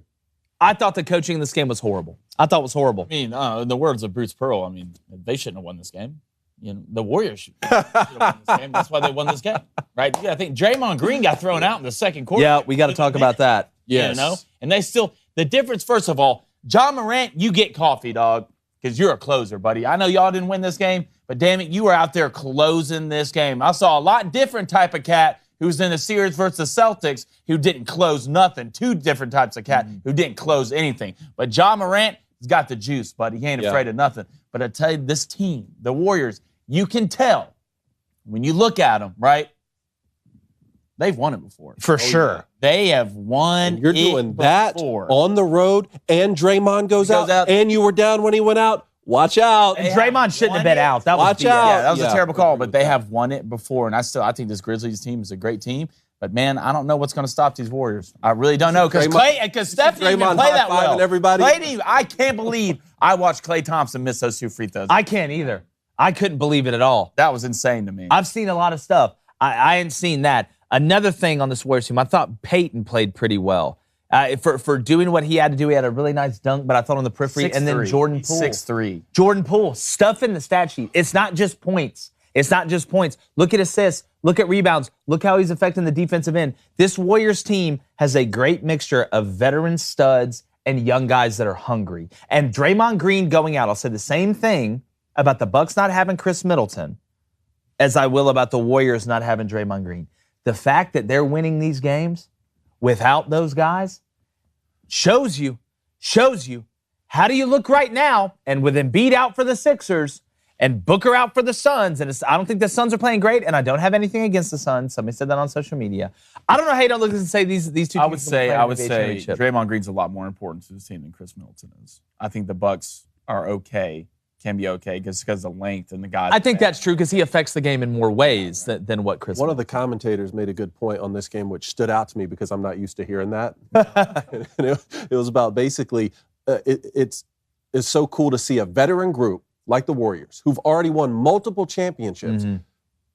I thought the coaching in this game was horrible. I thought it was horrible. I mean, in the words of Bruce Pearl, I mean, they shouldn't have won this game. You know, the Warriors should have won this game. That's why they won this game, right? Yeah, I think Draymond Green got thrown out in the second quarter. Yeah, we got to talk about that. Yes. You know, and they still, the difference, first of all, John Morant, you get coffee, dog, because you're a closer, buddy. I know y'all didn't win this game, but damn it, you were out there closing this game. I saw a lot different type of cat who's in a series versus the Celtics who didn't close nothing. Two different types of cat who didn't close anything. But Ja Morant has got the juice, buddy. He ain't afraid of nothing. But I tell you, this team, the Warriors, you can tell when you look at them, right? They've won it before. For sure. Yeah. They have won. And you're doing that before. on the road, and Draymond goes out, and you were down when he went out. Watch out. And Draymond shouldn't have been out. That Watch was out. Yeah, that was a terrible call, but they have won it before. And I think this Grizzlies team is a great team. But, man, I don't know what's going to stop these Warriors. I really don't know. Because Steph didn't even play that well. Everybody. I can't believe I watched Klay Thompson miss those 2 free throws. I can't either. I couldn't believe it at all. That was insane to me. I've seen a lot of stuff. I ain't seen that. Another thing on this Warriors team, I thought Peyton played pretty well. For doing what he had to do, he had a really nice dunk, but I thought on the periphery. 6'3". And then Jordan Poole. 6'3". Jordan Poole, stuff in the stat sheet. It's not just points. It's not just points. Look at assists. Look at rebounds. Look how he's affecting the defensive end. This Warriors team has a great mixture of veteran studs and young guys that are hungry. And Draymond Green going out, I'll say the same thing about the Bucks not having Chris Middleton as I will about the Warriors not having Draymond Green. The fact that they're winning these games without those guys shows you how do you look right now, and with Embiid out for the Sixers and Booker out for the Suns, and I don't think the Suns are playing great, and I don't have anything against the Suns. Somebody said that on social media. I don't know how you don't look and say these two teams. I would say championship. Draymond Green's a lot more important to this team than Chris Middleton is. I think the Bucks are okay, can be okay, because of the length and the guys. I think that's true because he affects the game in more ways than what Chris. One of the commentators made a good point on this game, which stood out to me because I'm not used to hearing that. It was about basically, it's so cool to see a veteran group like the Warriors, who've already won multiple championships,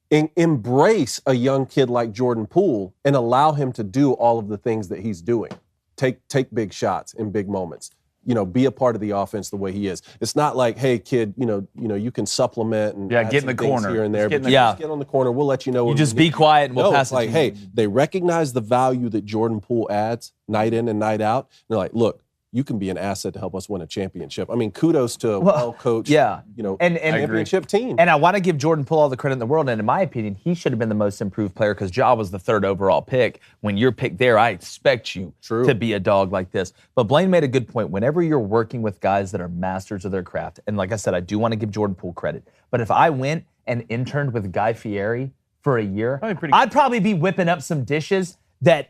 embrace a young kid like Jordan Poole and allow him to do all of the things that he's doing. Take big shots in big moments. Be a part of the offense the way he is. It's not like, hey, kid, you can supplement and get in the corner here and there. Just Just get on the corner. We'll let you know. You just be quiet and we'll pass it. Like, hey, they recognize the value that Jordan Poole adds night in and night out. And they're like, look, you can be an asset to help us win a championship. I mean, kudos to a well-coached, championship team. And I want to give Jordan Poole all the credit in the world. And in my opinion, he should have been the most improved player because Ja was the 3rd overall pick. When you're picked there, I expect you to be a dog like this. But Blaine made a good point. Whenever you're working with guys that are masters of their craft, and like I said, I do want to give Jordan Poole credit. But if I went and interned with Guy Fieri for a year, I'd probably be whipping up some dishes that,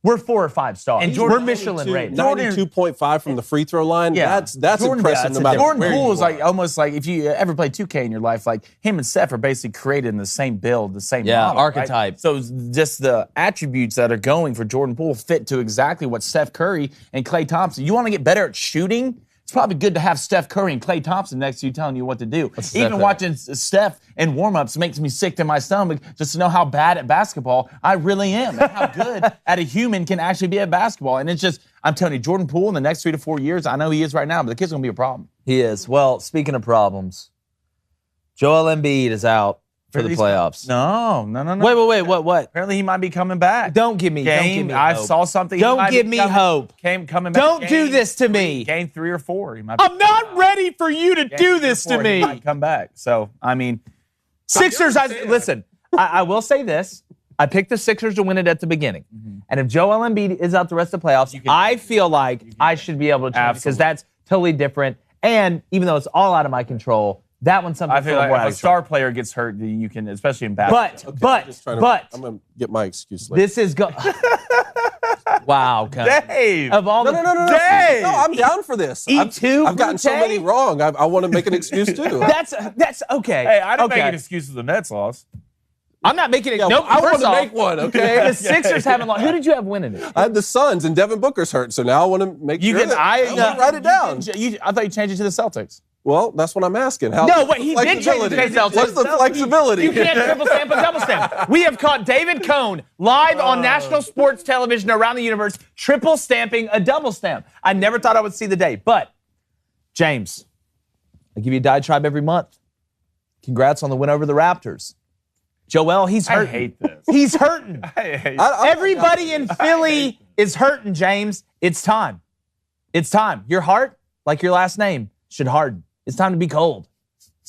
we're 4 or 5 stars. And we're Michelin rated. 92.5 from the free throw line. Yeah. That's impressive no matter Jordan where Poole you is are. almost like if you ever played 2K in your life, like him and Steph are basically created in the same build, the same model, archetype. Right? So just the attributes that are going for Jordan Poole fit to exactly what Steph Curry and Klay Thompson. You want to get better at shooting? It's probably good to have Steph Curry and Klay Thompson next to you telling you what to do. Even watching Steph in warm-ups makes me sick to my stomach just to know how bad at basketball I really am and how good at a human can actually be at basketball. And it's just, I'm telling you, Jordan Poole in the next 3 to 4 years, I know he is right now, but the kid's going to be a problem. He is. Well, speaking of problems, Joel Embiid is out for the playoffs. No. Wait, what? Apparently he might be coming back. Don't give me hope. I saw something. Don't give me hope. Coming back. Don't do this to me. Game 3 or 4. I'm not ready for you to do this to me. He might come back. So, I mean. Sixers, listen, I will say this. I picked the Sixers to win it at the beginning. And if Joel Embiid is out the rest of the playoffs, I feel like I should be able to change because that's totally different. And even though it's all out of my control, that one's something I feel like if a star player gets hurt, you can, especially in basketball. But I'm going to get my excuse later. This is wow, Dave. Of all No, Dave. No, I'm down for this. I've gotten so many wrong. I want to make an excuse too. That's okay. Hey, I didn't make an excuse for the Nets loss. I'm not making it. Yeah, nope. I want to make one, okay? The Sixers haven't lost. Who did you have winning it? I had the Suns, and Devin Booker's hurt, so now I want to make sure I write it down. I thought you changed it to the Celtics. Well, that's what I'm asking. He did change it to the Celtics. What's the flexibility? You can't triple stamp and double stamp. We have caught David Cohn live on national sports television around the universe triple stamping a double stamp. I never thought I would see the day. But, James, I give you a diatribe every month. Congrats on the win over the Raptors. Joel, he's hurting. I hate this. He's hurting. Everybody in Philly is hurting, James. It's time. It's time. Your heart, like your last name, should harden. It's time to be cold.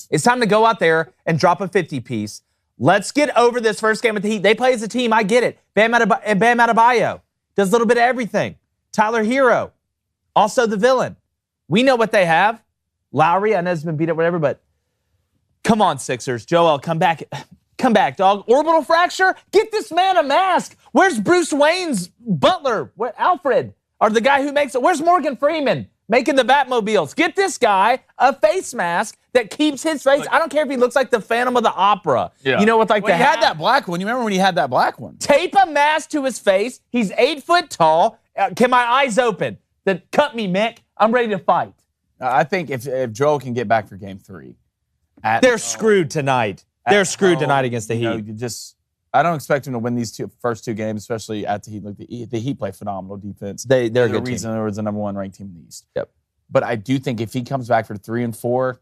It's time to go out there and drop a 50-piece Let's get over this first game with the Heat. They play as a team. I get it. Bam Adebayo does a little bit of everything. Tyler Hero, also the villain. We know what they have. Lowry, I know has been beat up, whatever, but come on, Sixers. Joel, come back. Come back, dog. Orbital fracture? Get this man a mask. Where's Bruce Wayne's butler? Where, Alfred? Or the guy who makes it? Where's Morgan Freeman making the Batmobiles? Get this guy a face mask that keeps his face. I don't care if he looks like the Phantom of the Opera. Yeah. You know, with like Well, the he had hat. that black one. You remember when he had that black one? Tape a mask to his face. He's 8 foot tall. Can my eyes open? Then cut me, Mick. I'm ready to fight. I think if Joel can get back for Game 3, They're screwed tonight. They're screwed tonight against the Heat. You just, I don't expect him to win these first two games, especially at the Heat. Like the Heat play phenomenal defense. They're a the good reason team. there was the number 1 ranked team in the East. Yep. But I do think if he comes back for 3 and 4,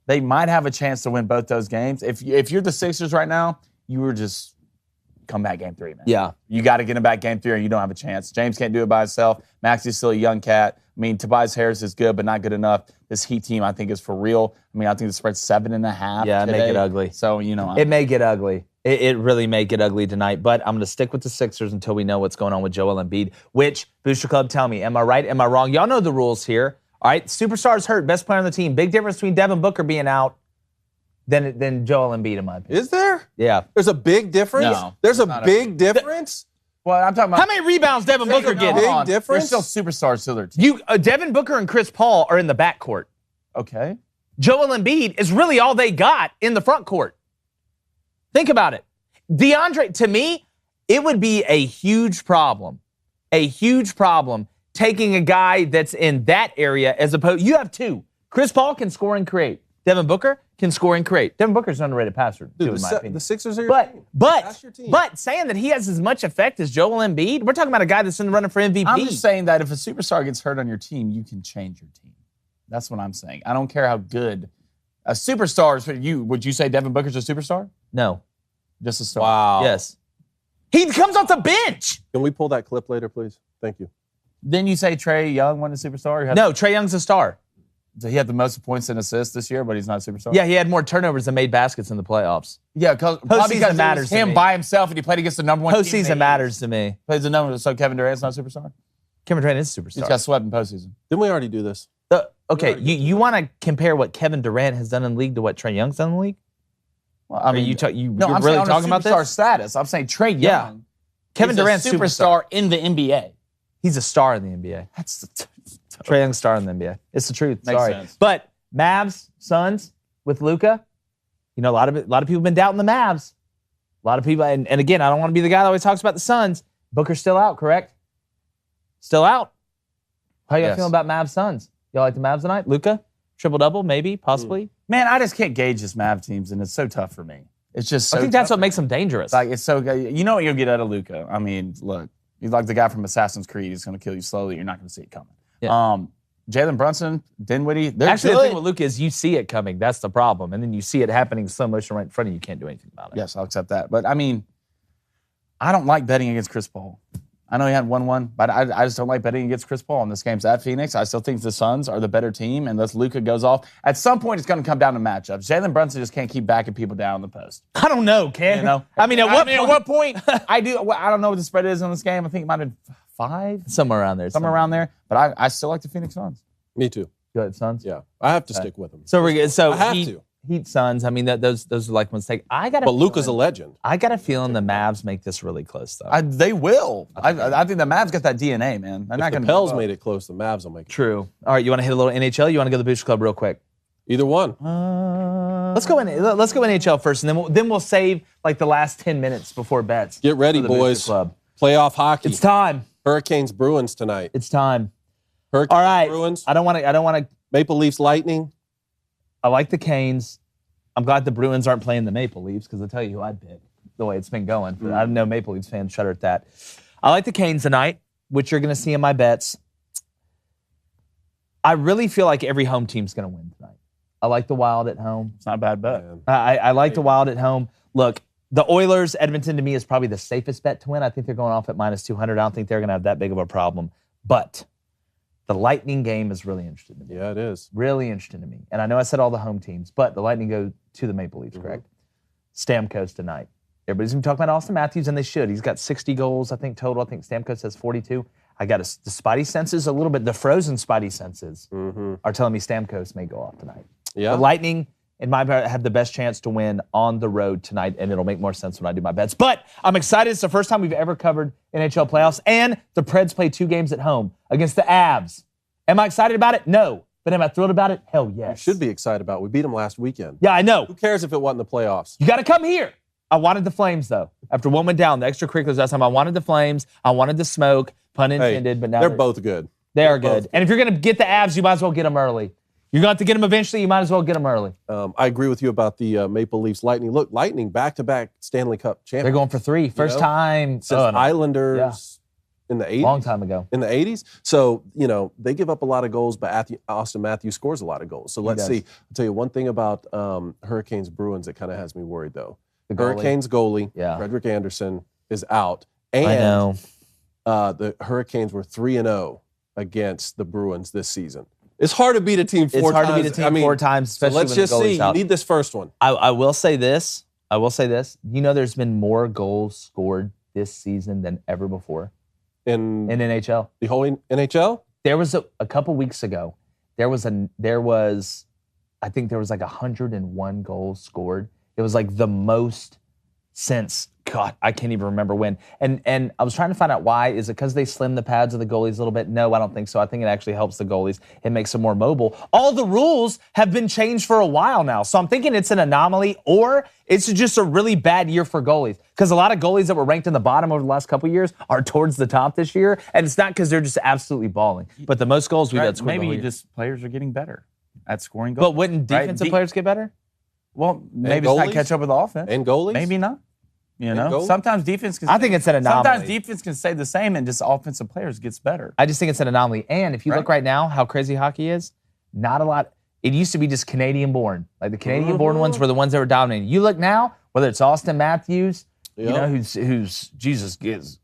they might have a chance to win both those games. If you're the Sixers right now, you were just come back Game 3, man. Yeah. You got to get him back Game 3 or you don't have a chance. James can't do it by himself. Maxey's still a young cat. I mean, Tobias Harris is good, but not good enough. This Heat team, I think, is for real. I mean, I think the spread's 7.5. Yeah, today. make it ugly. So, you know. It may get ugly. It really may get ugly tonight, but I'm going to stick with the Sixers until we know what's going on with Joel Embiid, which, Booster Club, tell me, am I right, am I wrong? Y'all know the rules here. All right, superstar's hurt, best player on the team. Big difference between Devin Booker being out than Joel Embiid, in my opinion. Is there? Yeah. There's a big difference? No, There's a not big difference? Well, I'm talking about. How many rebounds Devin Booker get? get? Big difference? They're still superstars to their team. Devin Booker and Chris Paul are in the backcourt. Okay. Joel Embiid is really all they got in the front court. Think about it. DeAndre, to me, it would be a huge problem taking a guy that's in that area as opposed. You have two. Chris Paul can score and create. Devin Booker can score and create. Devin Booker's an underrated passer, too, in my opinion. The Sixers are your team. That's your team. But saying that he has as much effect as Joel Embiid, we're talking about a guy that's in the running for MVP. I'm just saying that if a superstar gets hurt on your team, you can change your team. That's what I'm saying. I don't care how good a superstar is for you. Would you say Devin Booker's a superstar? No. Just a star. Wow. Yes. He comes off the bench. Can we pull that clip later, please? Thank you. Then you say Trae Young wasn't a superstar? No, Trae Young's a star. He had the most points and assists this year, but he's not a superstar? Yeah, he had more turnovers than made baskets in the playoffs. Yeah, probably because matters to him me. by himself and he played against the number 1 team. Postseason matters to me. Plays the number, so Kevin Durant's not a superstar? Kevin Durant is a superstar. He's got swept in postseason. Didn't we already do this? Okay, you want to compare what Kevin Durant has done in the league to what Trae Young's done in the league? Well, I mean, you're I'm really saying talking about superstar this? status. I'm saying Trae Young. Yeah. Kevin is Durant's a superstar in the NBA. He's a star in the NBA. That's the Trae Young's star in the NBA. It's the truth. Makes Sorry. sense. But Mavs, Suns with Luka, you know, a lot of people have been doubting the Mavs. A lot of people, and again, I don't want to be the guy that always talks about the Suns. Booker's still out, correct? Still out. How you feeling about Mavs Suns? Y'all like the Mavs tonight? Luka? Triple-double, maybe, possibly? Man, I just can't gauge this Mav teams, and it's so tough for me. It's just so I think that's tough what makes them dangerous. Like, it's so you know what you'll get out of Luka. I mean, look, he's like the guy from Assassin's Creed. He's going to kill you slowly. You're not going to see it coming. Yeah. Jalen Brunson, Dinwiddie, they're Actually, good. the thing with Luka is you see it coming. That's the problem. And then you see it happening in slow motion right in front of you. You can't do anything about it. Yes, I'll accept that. But, I mean, I don't like betting against Chris Paul. I know he had 1-1, but I just don't like betting against Chris Paul in this game's at Phoenix. I still think the Suns are the better team, unless Luka goes off. At some point, it's going to come down to matchups. Jalen Brunson just can't keep backing people down in the post. I don't know, Ken. You know? I mean, at what point? I don't know what the spread is in this game. I think it might have been 5. Somewhere around there. Somewhere around there. But I still like the Phoenix Suns. Me too. You like the Suns? Yeah. I have to stick with them. So I have to. Heat Suns. I mean, those are like mistakes. But Luka's a legend. I got a feeling the Mavs make this really close, though. They will. I think the Mavs got that DNA, man. They're not If going the to. Pels made it close, the Mavs will make it. True. All right, you want to hit a little NHL? You want to go to the Booster Club real quick? Either one. Let's go NHL first, and then we'll save like the last 10 minutes before bets. Get ready, for the Booster boys. Club. Playoff hockey. It's time. Hurricanes Bruins tonight. It's time. Hurricanes All right. Bruins. I don't want to. Maple Leafs Lightning. I like the Canes. I'm glad the Bruins aren't playing the Maple Leafs because I'll tell you who I'd pick the way it's been going. But I know Maple Leafs fans shudder at that. I like the Canes tonight, which you're going to see in my bets. I really feel like every home team's going to win tonight. I like the Wild at home. It's not a bad bet. I like the Wild at home. Look, the Oilers, Edmonton to me is probably the safest bet to win. I think they're going off at -200. I don't think they're going to have that big of a problem. But the Lightning game is really interesting to me. Yeah, it is. Really interesting to me. And I know I said all the home teams, but the Lightning go to the Maple Leafs, correct? Stamkos tonight. Everybody's been talking about Austin Matthews, and they should. He's got 60 goals, I think, total. I think Stamkos has 42. I got the spidey senses a little bit. The frozen spidey senses are telling me Stamkos may go off tonight. Yeah. The Lightning, in my opinion, have the best chance to win on the road tonight, and it'll make more sense when I do my bets. But I'm excited. It's the first time we've ever covered NHL playoffs, and the Preds play 2 games at home against the Avs. Am I excited about it? No. But am I thrilled about it? Hell yes. You should be excited about it. We beat them last weekend. Yeah, I know. Who cares if it wasn't the playoffs? You got to come here. I wanted the Flames, though. After one went down, the extracurriculars last time, I wanted the Flames. I wanted the smoke, pun intended. But now they're both good. They are good. And if you're going to get the Avs, you might as well get them early. You're going to have to get them eventually. You might as well get them early. I agree with you about the Maple Leafs Lightning. Look, Lightning back-to-back Stanley Cup champions. They're going for 3. First time. Since Islanders in the 80s. Long time ago. In the 80s. So, they give up a lot of goals, but Austin Matthews scores a lot of goals. So let's see. I'll tell you one thing about Hurricanes Bruins that kind of has me worried, though. The Hurricanes goalie, Frederick Anderson, is out. And I know. The Hurricanes were 3-0 against the Bruins this season. It's hard to beat a team 4 times. It's hard to beat a team 4 times, especially when the goalie's out. Let's just see. You need this first one. I will say this. There's been more goals scored this season than ever before in NHL. The whole NHL? There was a couple weeks ago. I think there was like 101 goals scored. It was like the most since, God, I can't even remember when. And I was trying to find out why. Is it because they slim the pads of the goalies a little bit? No, I don't think so. I think it actually helps the goalies. It makes them more mobile. All the rules have been changed for a while now. So I'm thinking it's an anomaly or it's just a really bad year for goalies. Because a lot of goalies that were ranked in the bottom over the last couple of years are towards the top this year. And it's not because they're just absolutely balling. But the most goals we've had scored. Maybe just players are getting better at scoring goals. But wouldn't defensive players get better? Well, maybe it's not catch up with the offense. And goalies? Maybe not. Sometimes defense can. I think it's an anomaly. Sometimes defense can stay the same, and just offensive players gets better. I just think it's an anomaly. And if you look right now, how crazy hockey is, not a lot. It used to be just Canadian-born. Like the Canadian-born ones were the ones that were dominating. You look now, whether it's Austin Matthews, who's Jesus gets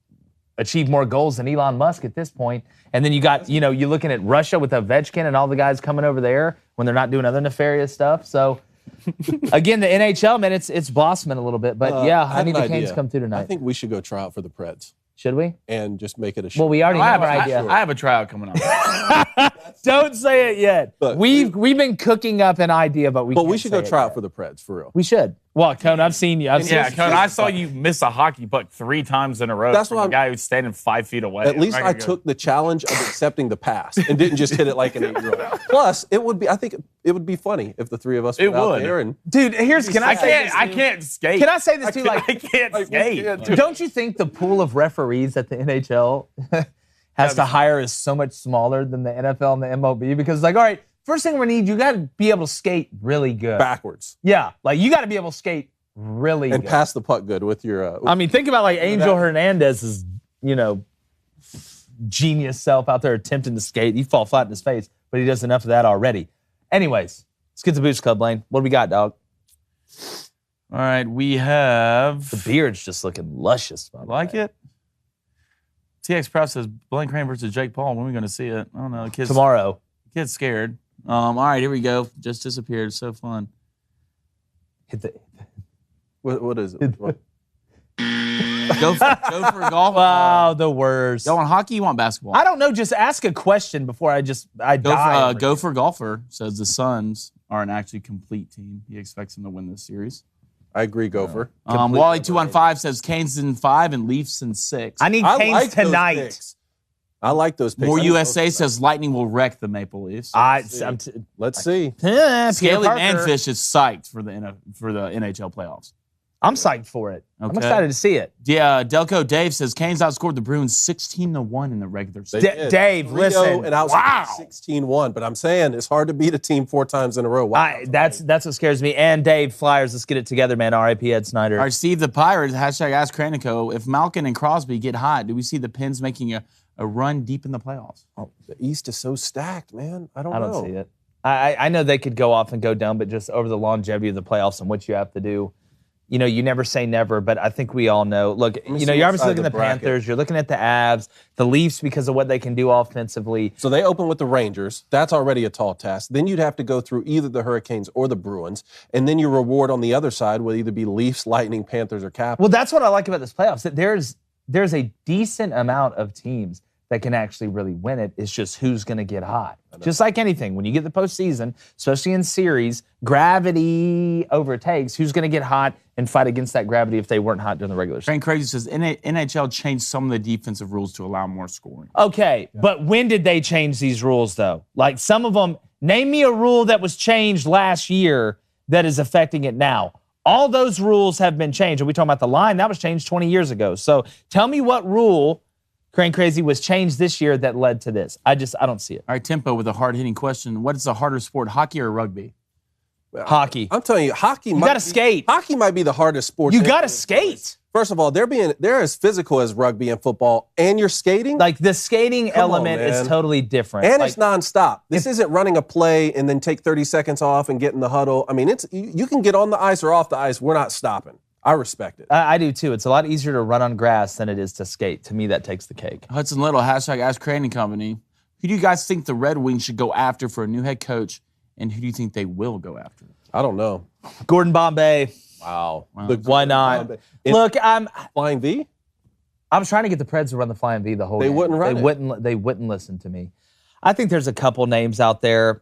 achieved more goals than Elon Musk at this point. And then you got, you're looking at Russia with Ovechkin and all the guys coming over there when they're not doing other nefarious stuff. So. Again, the NHL, man, it's blossoming a little bit. But, I need the Canes to come through tonight. I think we should go try out for the Preds. Should we? And just make it a show. Well, we already have our idea. I have a tryout coming up. Don't say it yet. Look, we've been cooking up an idea, but we should go try out for the Preds, for real. We should. Well, Cone, I've seen you. Cone, I saw you miss a hockey puck 3 times in a row. That's from a guy who's standing 5 feet away. At least I took the challenge of accepting the pass and didn't just hit it like an 8-year-old. Plus, I think it would be funny if the 3 of us went out there and. Dude, I can't skate. Can I say this too? I can't skate. Don't you think the pool of referees at the NHL has to hire is so much smaller than the NFL and the MLB? Because it's like, all right, first thing we need, you got to be able to skate really good. Backwards. Yeah, like you got to be able to skate really and good. Pass the puck good with your. Think about like Angel Hernandez's, genius self out there attempting to skate. You fall flat in his face, but he does enough of that already. Anyways, let's get to Boost Club, Blaine. What do we got, dog? All right, we have... The beard's just looking luscious. Like it? TX Prep says Blaine Crane versus Jake Paul. When are we going to see it? I don't know. Tomorrow. Kid's scared. All right, here we go. Just disappeared. So fun. Hit the... What is it? Go for golf. Wow, the worst. You want hockey? You want basketball? I don't know. Just ask a question before I die. Go for golfer says the Suns are an actually complete team. He expects them to win this series. I agree, Gopher. Wally 215 says Canes in 5 and Leafs in 6. I need Canes tonight. I like those picks. More USA says Lightning will wreck the Maple Leafs. Let's see. Scaly Manfish is psyched for the NHL playoffs. I'm psyched for it. Okay. I'm excited to see it. Yeah, Delco Dave says Canes outscored the Bruins 16-1 in the regular season. Dave, listen. And outscored 16-1, but I'm saying it's hard to beat a team 4 times in a row. Wow. That's what scares me. And Dave, Flyers, let's get it together, man. R.I.P. Ed Snyder. All right, Steve the Pirates, hashtag Ask Cranico. If Malkin and Crosby get hot, do we see the Pens making a run deep in the playoffs? Oh, the East is so stacked, man. I don't see it. I know they could go off and go down, but just over the longevity of the playoffs and what you have to do, you know, you never say never, but I think we all know. Look, you know, you're obviously looking at the Panthers, you're looking at the Avs, the Leafs because of what they can do offensively. So they open with the Rangers. That's already a tall task. Then you'd have to go through either the Hurricanes or the Bruins, and then your reward on the other side will either be Leafs, Lightning, Panthers, or Capitals. Well, that's what I like about this playoffs. That there's a decent amount of teams that can actually really win it. It's just who's going to get hot. Just like anything, when you get the postseason, especially in series, gravity overtakes who's going to get hot and fight against that gravity if they weren't hot during the regular season. Frank Crazy says NHL changed some of the defensive rules to allow more scoring. Okay, but when did they change these rules, though? Like some of them, name me a rule that was changed last year that is affecting it now. All those rules have been changed. Are we talking about the line? That was changed 20 years ago. So tell me what rule, Crane Crazy, was changed this year that led to this. I don't see it. All right, Tempo with a hard-hitting question. What is the harder sport, hockey or rugby? Hockey. I'm telling you, hockey. You got to skate. Hockey might be the hardest sport. You got to skate. First of all, they're as physical as rugby and football, and you're skating. Like the skating element is totally different. And it's nonstop. This isn't running a play and then take 30 seconds off and get in the huddle. I mean, you can get on the ice or off the ice. We're not stopping. I respect it. I do too. It's a lot easier to run on grass than it is to skate. To me, that takes the cake. Hudson Little, hashtag Ask Crane Company. Who do you guys think the Red Wings should go after for a new head coach, and who do you think they will go after? I don't know. Gordon Bombay. Wow. Why not? Look, Flying V? I was trying to get the Preds to run the Flying V the whole game. They wouldn't run it. They wouldn't listen to me. I think there's a couple names out there.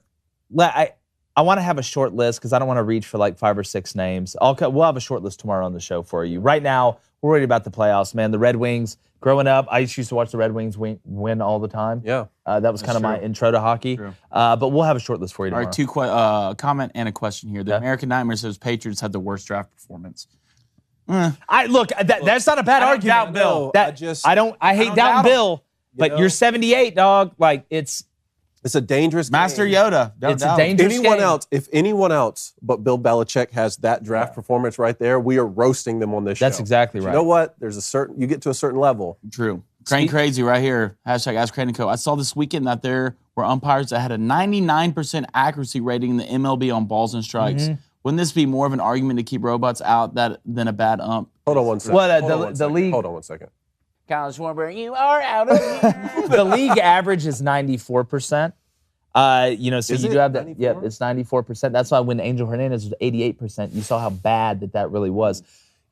I want to have a short list because I don't want to reach for like 5 or 6 names. We'll have a short list tomorrow on the show for you. Right now, we're worried about the playoffs, man. The Red Wings, growing up, I used to watch the Red Wings win all the time. Yeah. That was kind of my intro to hockey. But we'll have a short list for you tomorrow. All right, comment and a question here. The American Nightmare says Patriots had the worst draft performance. That's not a bad argument. Doubt Bill. I hate doubting Bill, but you're 78, dog. Like it's a dangerous game. Master Yoda. It's a dangerous game. If anyone else but Bill Belichick has that draft performance right there, we are roasting them on this show. That's exactly right. You know what? You get to a certain level. True. Crane Crazy right here. Hashtag Ask Crane & Co. I saw this weekend that there were umpires that had a 99% accuracy rating in the MLB on balls and strikes. Wouldn't this be more of an argument to keep robots out than a bad ump? Hold on one second. The league. Hold on one second. Kyle Schwarber, you are out of The league average is 94%. So you do have that. 94? Yeah, it's 94%. That's why when Angel Hernandez was 88%, you saw how bad that really was.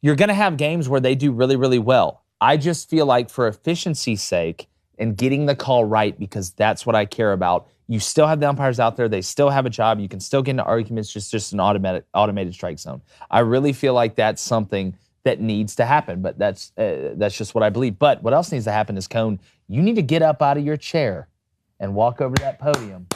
You're going to have games where they do really, really well. I just feel like for efficiency's sake and getting the call right, because that's what I care about, you still have the umpires out there. They still have a job. You can still get into arguments, just an automated strike zone. I really feel like that's something that needs to happen, but that's just what I believe. But what else needs to happen is, Cone, you need to get up out of your chair and walk over to that podium.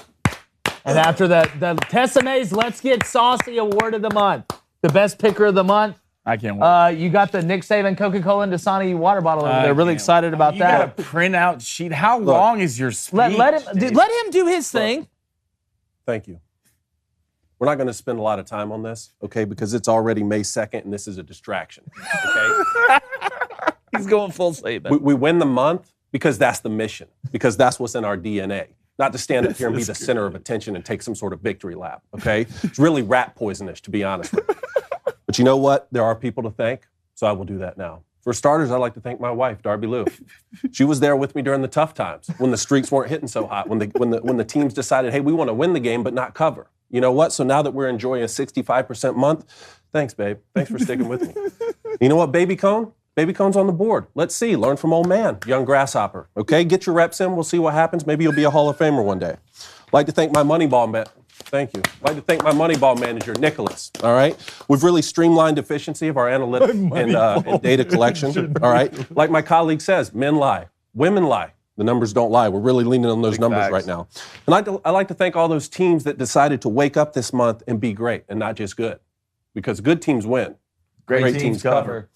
And after the Tessemae's Let's Get Saucy Award of the Month, the best picker of the month, I can't wait. You got the Nick Saban Coca-Cola and Dasani water bottle over there. Really excited about that. You got a printout sheet. How long is your speech? Let him do his thing. Thank you. We're not going to spend a lot of time on this, okay, because it's already May 2nd, and this is a distraction, okay? He's going full Saban. We win the month because that's the mission, because that's what's in our DNA. Not to stand up here and be the center of attention and take some sort of victory lap, okay? It's really rat poisonous, to be honest with you. But you know what? There are people to thank, so I will do that now. For starters, I'd like to thank my wife, Darby Lou. She was there with me during the tough times, when the streaks weren't hitting so hot, when the teams decided, hey, we want to win the game but not cover. You know what? So now that we're enjoying a 65% month, thanks, babe. Thanks for sticking with me. You know what, Baby Cone? Baby Cone's on the board. Let's see. Learn from old man, young grasshopper. Okay, get your reps in. We'll see what happens. Maybe you'll be a Hall of Famer one day. I'd like to thank my Moneyball man. Thank you. I'd like to thank my Moneyball manager, Nicholas. All right? We've really streamlined efficiency of our analytics and data collection. All right? Like my colleague says, men lie. Women lie. The numbers don't lie. We're really leaning on those numbers right now. And I'd like to thank all those teams that decided to wake up this month and be great and not just good. Because good teams win. Great teams cover.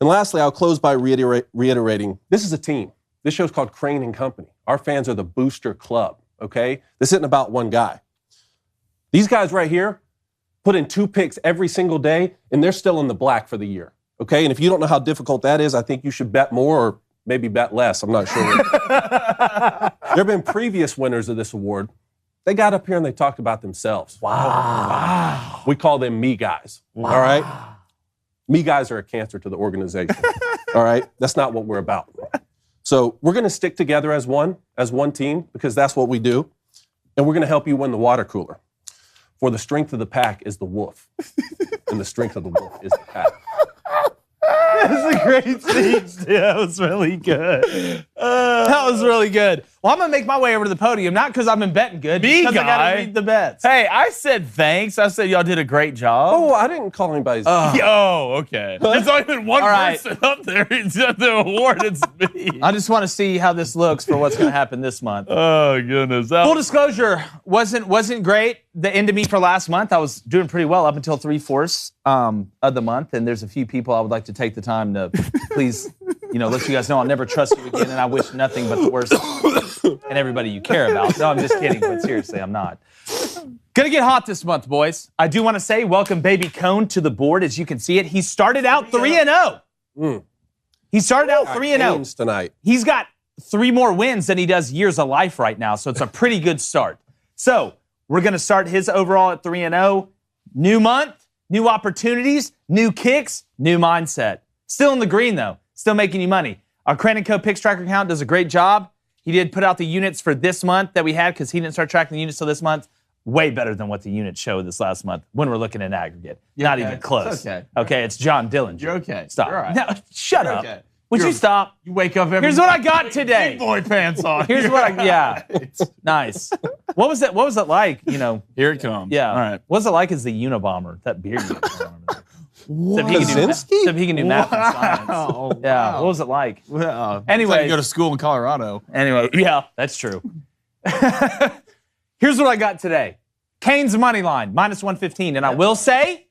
And lastly, I'll close by reiterating, this is a team. This show's called Crane and Company. Our fans are the booster club, okay? This isn't about one guy. These guys right here put in 2 picks every single day, and they're still in the black for the year, okay? And if you don't know how difficult that is, I think you should bet more or maybe bet less. I'm not sure. There have been previous winners of this award. They got up here and they talked about themselves. Wow. We call them me guys, all right? Me guys are a cancer to the organization. All right? That's not what we're about. So we're going to stick together as one team, because that's what we do. And we're going to help you win the water cooler. For the strength of the pack is the wolf. And the strength of the wolf is the pack. That's a great speech. That was really good. That was really good. Well, I'm going to make my way over to the podium, not because I've been betting good, because I got to read the bets. Hey, I said thanks. I said y'all did a great job. Oh, I didn't call anybody's. Oh, okay. There's only been one person up there who's got the award. It's me. I just want to see how this looks for what's going to happen this month. Oh, goodness. Full disclosure, wasn't great. The end of me for last month, I was doing pretty well up until 3/4 of the month, and there's a few people I would like to take the time to please, let you guys know I'll never trust you again, and I wish nothing but the worst and everybody you care about. No, I'm just kidding, but seriously, I'm not. Gonna get hot this month, boys. I do want to say welcome Baby Cone to the board. As you can see it, he started out 3-0. He started out 3-0 tonight. He's got 3 more wins than he does years of life right now, so it's a pretty good start. So we're going to start his overall at 3-0. New month, new opportunities, new kicks, new mindset. Still in the green, though. Still making you money. Our Cran & Co. Picks Tracker account does a great job. He did put out the units for this month that we had because he didn't start tracking the units till this month. Way better than what the units showed this last month when we're looking at aggregate. Not even close. It's okay. Okay, it's John Dillinger. You're okay. Stop. You're all right. No, shut up. Okay. Would you stop? You wake up every Here's what I got today. Big boy pants on. Here's what nice. What was it like, Here it comes. Yeah. All right. What was it like as the Unabomber? That beard you got going on over there. Kaczynski? Except he can do math and science. Wow. Yeah. What was it like? Well, Anyway. you go to school in Colorado. Anyway, yeah, that's true. Here's what I got today. Canes money line, minus 115. And I will say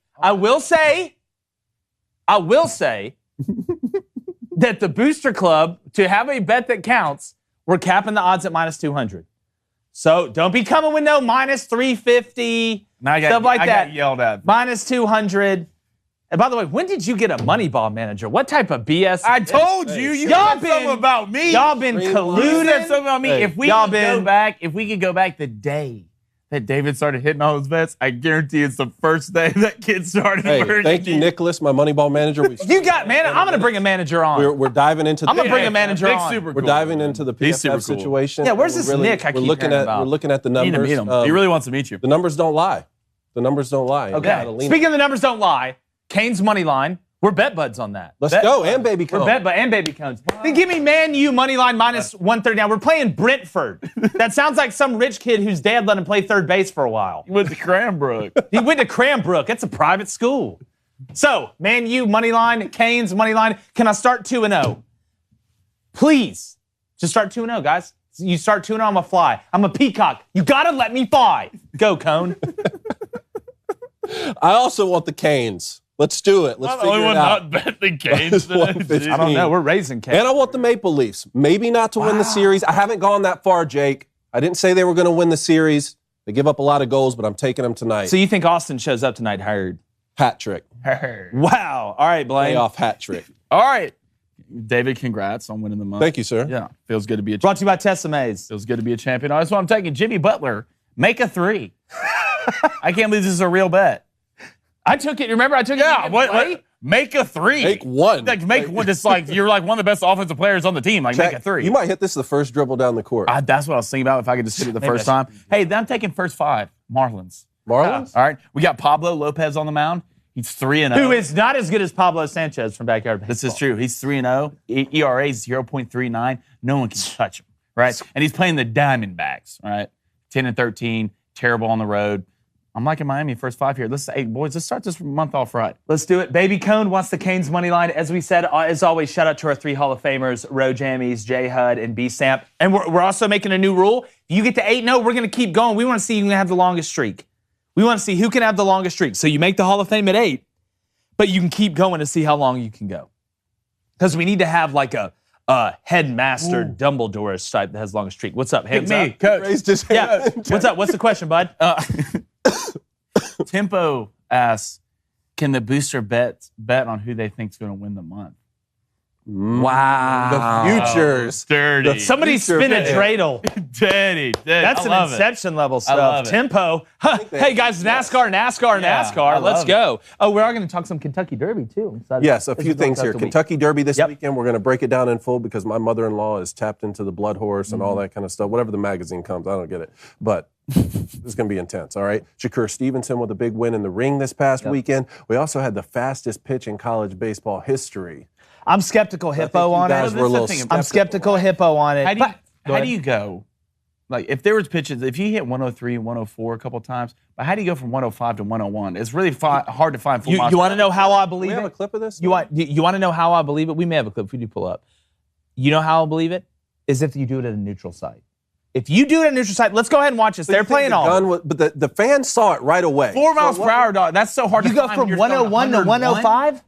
that the Booster Club, to have a bet that counts, we're capping the odds at minus 200. So don't be coming with no minus 350, stuff like that. I got yelled at. Minus 200. And by the way, when did you get a Moneyball manager? What type of BS? I told you. You Y'all said something about me. Y'all been You said colluding. something about me. Hey, If we could go back the day that David started hitting all his bets, I guarantee it's the first day that kid started working. Thank you, Nicholas, my Moneyball manager. I'm going to bring a manager on. We're diving into. I'm going to bring a manager on. Super We're cool. diving into the He's super PFF cool. situation. Yeah, where's this Nick I keep hearing about? We're looking at the You need to numbers. meet him. He really wants to meet you. The numbers don't lie. The numbers don't lie. Okay. Speaking of the numbers don't lie, Canes money line. We're bet buds on that. Let's go. And Baby Cone. We're bet buds and Baby Cones. Then give me Man U money line minus 130. Now we're playing Brentford. That sounds like some rich kid whose dad let him play third base for a while. He went to Cranbrook. He went to Cranbrook. It's a private school. So Man U money line, Canes money line. Can I start 2-0? Please, just start 2-0, guys. You start 2-0, I'm a fly. I'm a peacock. You gotta let me fly. Go, Cone. I also want the Canes. Let's do it. Let's figure it out. Not bet the Canes today. 115. I don't know. We're raising Canes. And I want the Maple Leafs. Maybe not to win the series. I haven't gone that far, Jake. I didn't say they were going to win the series. They give up a lot of goals, but I'm taking them tonight. So you think Austin shows up tonight hired? Hat trick. Wow. All right, Blaine. Playoff hat trick. All right. David, congrats on winning the month. Thank you, sir. Yeah. Feels good to be a Brought to you by Tessa Mays. Feels good to be a champion. That's what I'm taking. Jimmy Butler, make a 3. I can't believe this is a real bet. I took it. Remember, I took it. Yeah, what? Make a 3. Make one. Make one. It's like you're like one of the best offensive players on the team. Like Check. make a 3. You might hit this the first dribble down the court. That's what I was thinking about. If I could just hit it the first time. Hey, I'm taking first 5. Marlins. Marlins? All right. We got Pablo Lopez on the mound. He's 3-0. Who is not as good as Pablo Sanchez from Backyard Baseball. This is true. He's 3-0. ERA is 0.39. No one can touch him, right? And he's playing the Diamondbacks, all right? 10-13, terrible on the road. I'm liking Miami first 5 here. Let's start this month off right. Let's do it. Baby Cone wants the Canes money line. As we said, as always, shout out to our 3 Hall of Famers, Ro Jammies, J Hud, and B Stamp. And we're also making a new rule. If you get to 8-0, we're going to keep going. We want to see who can have the longest streak. We want to see who can have the longest streak. So you make the Hall of Fame at 8, but you can keep going to see how long you can go. Because we need to have like a headmaster Dumbledore type that has the longest streak. What's up? Hands Pick me, up. coach. Raised his hand. Yeah. What's up? What's the question, bud? Tempo asks, can the booster bet on who they think is going to win the month? Wow. The futures. Dirty. Somebody spin a dreidel. Dirty. That's an Inception level stuff. love it. Tempo. Huh. Hey, guys, NASCAR. I Let's love go. Oh, we're all going to talk some Kentucky Derby, too. I'm excited. Yes, a This few is going things here. throughout the week. Kentucky Derby this Yep. weekend. We're going to break it down in full because my mother-in-law is tapped into the blood horse and all that kind of stuff. Whatever the magazine comes, I don't get it. But it's going to be intense, all right? Shakur Stevenson with a big win in the ring this past weekend. We also had the fastest pitch in college baseball history. I'm skeptical hippo on guys it. were a little I'm skeptical hippo on it. How do you go? Like, if there was pitches, if you hit 103, 104 a couple times, but how do you go from 105 to 101? It's really hard to find full You want to know how I believe We have it? a clip of this? You want to know how I believe it? We may have a clip if we do pull up. You know how I believe it? Is if you do it at a neutral site. If you do it at a neutral site, let's go ahead and watch this. They're playing all. But the fans saw it right away. 4 miles per hour, dog. That's so hard You to go find. from when you're throwing 101 to 101? 105?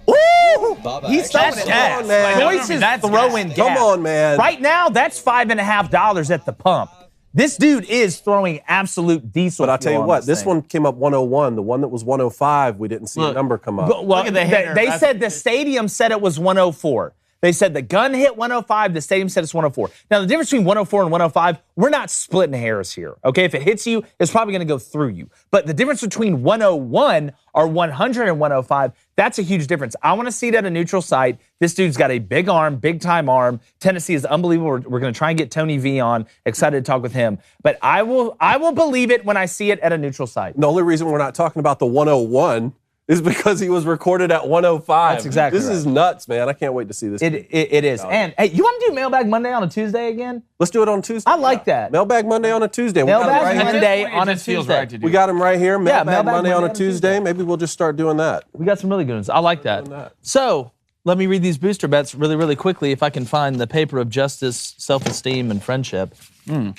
Ooh! He's throwing Come gas. on, man. Joyce is That's throwing gas. gas. Come on, man. Right now, that's $5.50 at the pump. This dude is throwing absolute diesel. But I'll tell you fuel on what, this thing. one came up 101. The one that was 105, we didn't see a Look, number come up. Well, Look at the hitter. they That's- said the stadium said it was 104. They said the gun hit 105, the stadium said it's 104. Now, the difference between 104 and 105, we're not splitting hairs here, okay? If it hits you, it's probably going to go through you. But the difference between 101 or 100 and 105, that's a huge difference. I want to see it at a neutral site. This dude's got a big arm, big-time arm. Tennessee is unbelievable. We're going to try and get Tony V on. Excited to talk with him. But I will believe it when I see it at a neutral site. The only reason we're not talking about the 101 is because he was recorded at 105. That's exactly This right. is nuts, man. I can't wait to see this. It is. And, hey, you want to do Mailbag Monday on a Tuesday again? Let's do it on Tuesday. I like that. Mailbag Monday on a Tuesday. We got him Mailbag right here. Monday It on a just feels Tuesday. right to do. We got him right here. Mailbag Mailbag Monday on Monday a on a Tuesday. Tuesday. Maybe we'll just start doing that. We got some really good ones. I like that. So let me read these booster bets really, really quickly if I can find the paper of justice, self-esteem, and friendship. All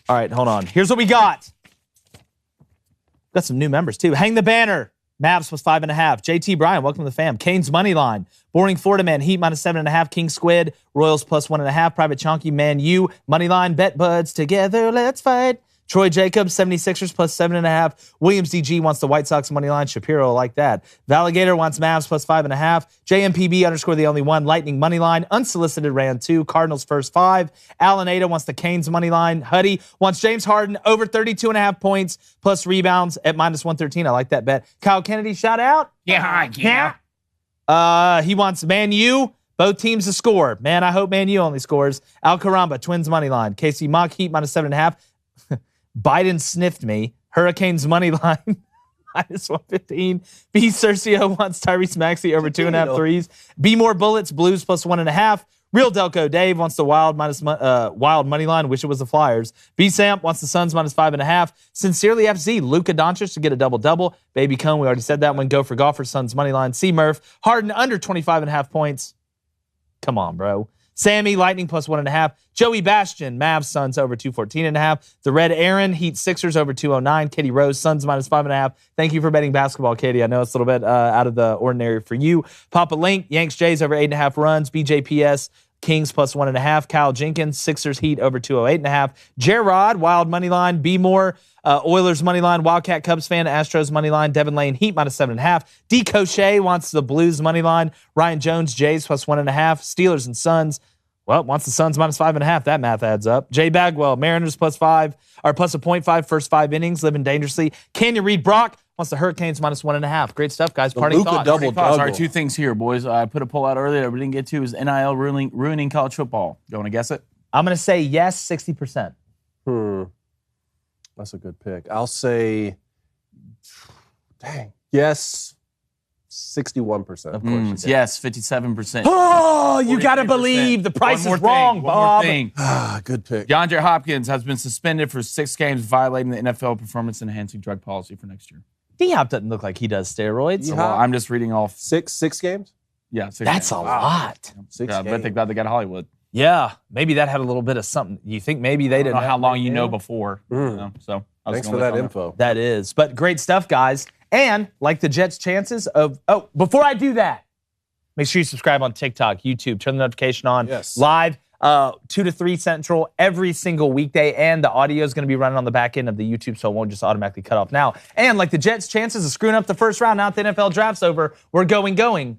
right, hold on. Here's what we got. Got some new members, too. Hang the banner. Mavs plus 5.5. JT Bryan, welcome to the fam. Canes money line. Boring Florida man. Heat minus 7.5. King Squid. Royals plus 1.5. Private Chonky. Man U. Money line. Bet buds. Together, let's fight. Troy Jacobs, 76ers plus 7.5. Williams DG wants the White Sox money line. Shapiro like that. Valigator wants Mavs plus 5.5. JMPB underscore the only one. Lightning money line. Unsolicited ran 2. Cardinals first 5. Alan Ada wants the Canes money line. Huddy wants James Harden over 32.5 points plus rebounds at minus 113. I like that bet. Kyle Kennedy, shout out. Yeah. He wants Man U. Both teams to score. Man, I hope Man U only scores. Al Caramba, Twins money line. KC Mock, Heat minus 7.5. Biden sniffed me. Hurricanes money line. Minus 115. B. Cercio wants Tyrese Maxey over 2.5 threes. B. More Bullets, Blues plus 1.5. Real Delco Dave wants the Wild money line. Wish it was the Flyers. B. Samp wants the Suns minus 5.5. Sincerely FZ, Luka Doncic to get a double-double. Baby Cone, we already said that one. Go for Golfer, Suns money line. C. Murph, Harden under 25.5 points. Come on, bro. Sammy, Lightning plus 1.5. Joey Bastion, Mavs, Suns over 214.5. The Red Aaron, Heat Sixers over 209. Katie Rose, Suns minus 5.5. Thank you for betting basketball, Katie. I know it's a little bit out of the ordinary for you. Papa Link, Yanks, Jays over 8.5 runs. BJPS, Kings plus 1.5. Kyle Jenkins, Sixers, Heat over 208.5. Gerard, Wild money line. B. Moore, Oilers money line. Wildcat Cubs fan, Astros money line. Devin Lane, Heat minus 7.5. D. Cochet wants the Blues money line. Ryan Jones, Jays plus 1.5. Steelers and Suns. Well, wants the Suns minus 5.5. That math adds up. Jay Bagwell, Mariners plus 5, or plus a 0.5 first 5 innings, living dangerously. Canyon Reed Brock wants the Hurricanes minus 1.5. Great stuff, guys. Party Luka thoughts. double All right, double. 2 things here, boys. I put a poll out earlier that we didn't get to. Is NIL ruining college football? You want to guess it? I'm going to say yes, 60%. That's a good pick. I'll say, yes, 61%. Of course you did. Yes, 57%. Oh, you got to 43%. believe the price One is more wrong, thing, Bob. One more thing. Good pick. DeAndre Hopkins has been suspended for 6 games, violating the NFL performance-enhancing drug policy for next year. D-Hop doesn't look like he does steroids. Yeah. Well, I'm just reading off. Six games? Yeah, 6 That's games. a lot. 6 Yeah, I bet they games. glad they got Hollywood. Yeah, maybe that had a little bit of something. You think maybe they I didn't don't know how long you know Yeah. before. You know, so I was Thanks gonna for let that y'all know. info. That is. But great stuff, guys. And like the Jets' chances of, before I do that, make sure you subscribe on TikTok, YouTube, turn the notification on. Yes. Live, 2 to 3 Central every single weekday. And the audio is going to be running on the back end of the YouTube, so it won't just automatically cut off now. And like the Jets' chances of screwing up the first round, now that the NFL draft's over, we're gone.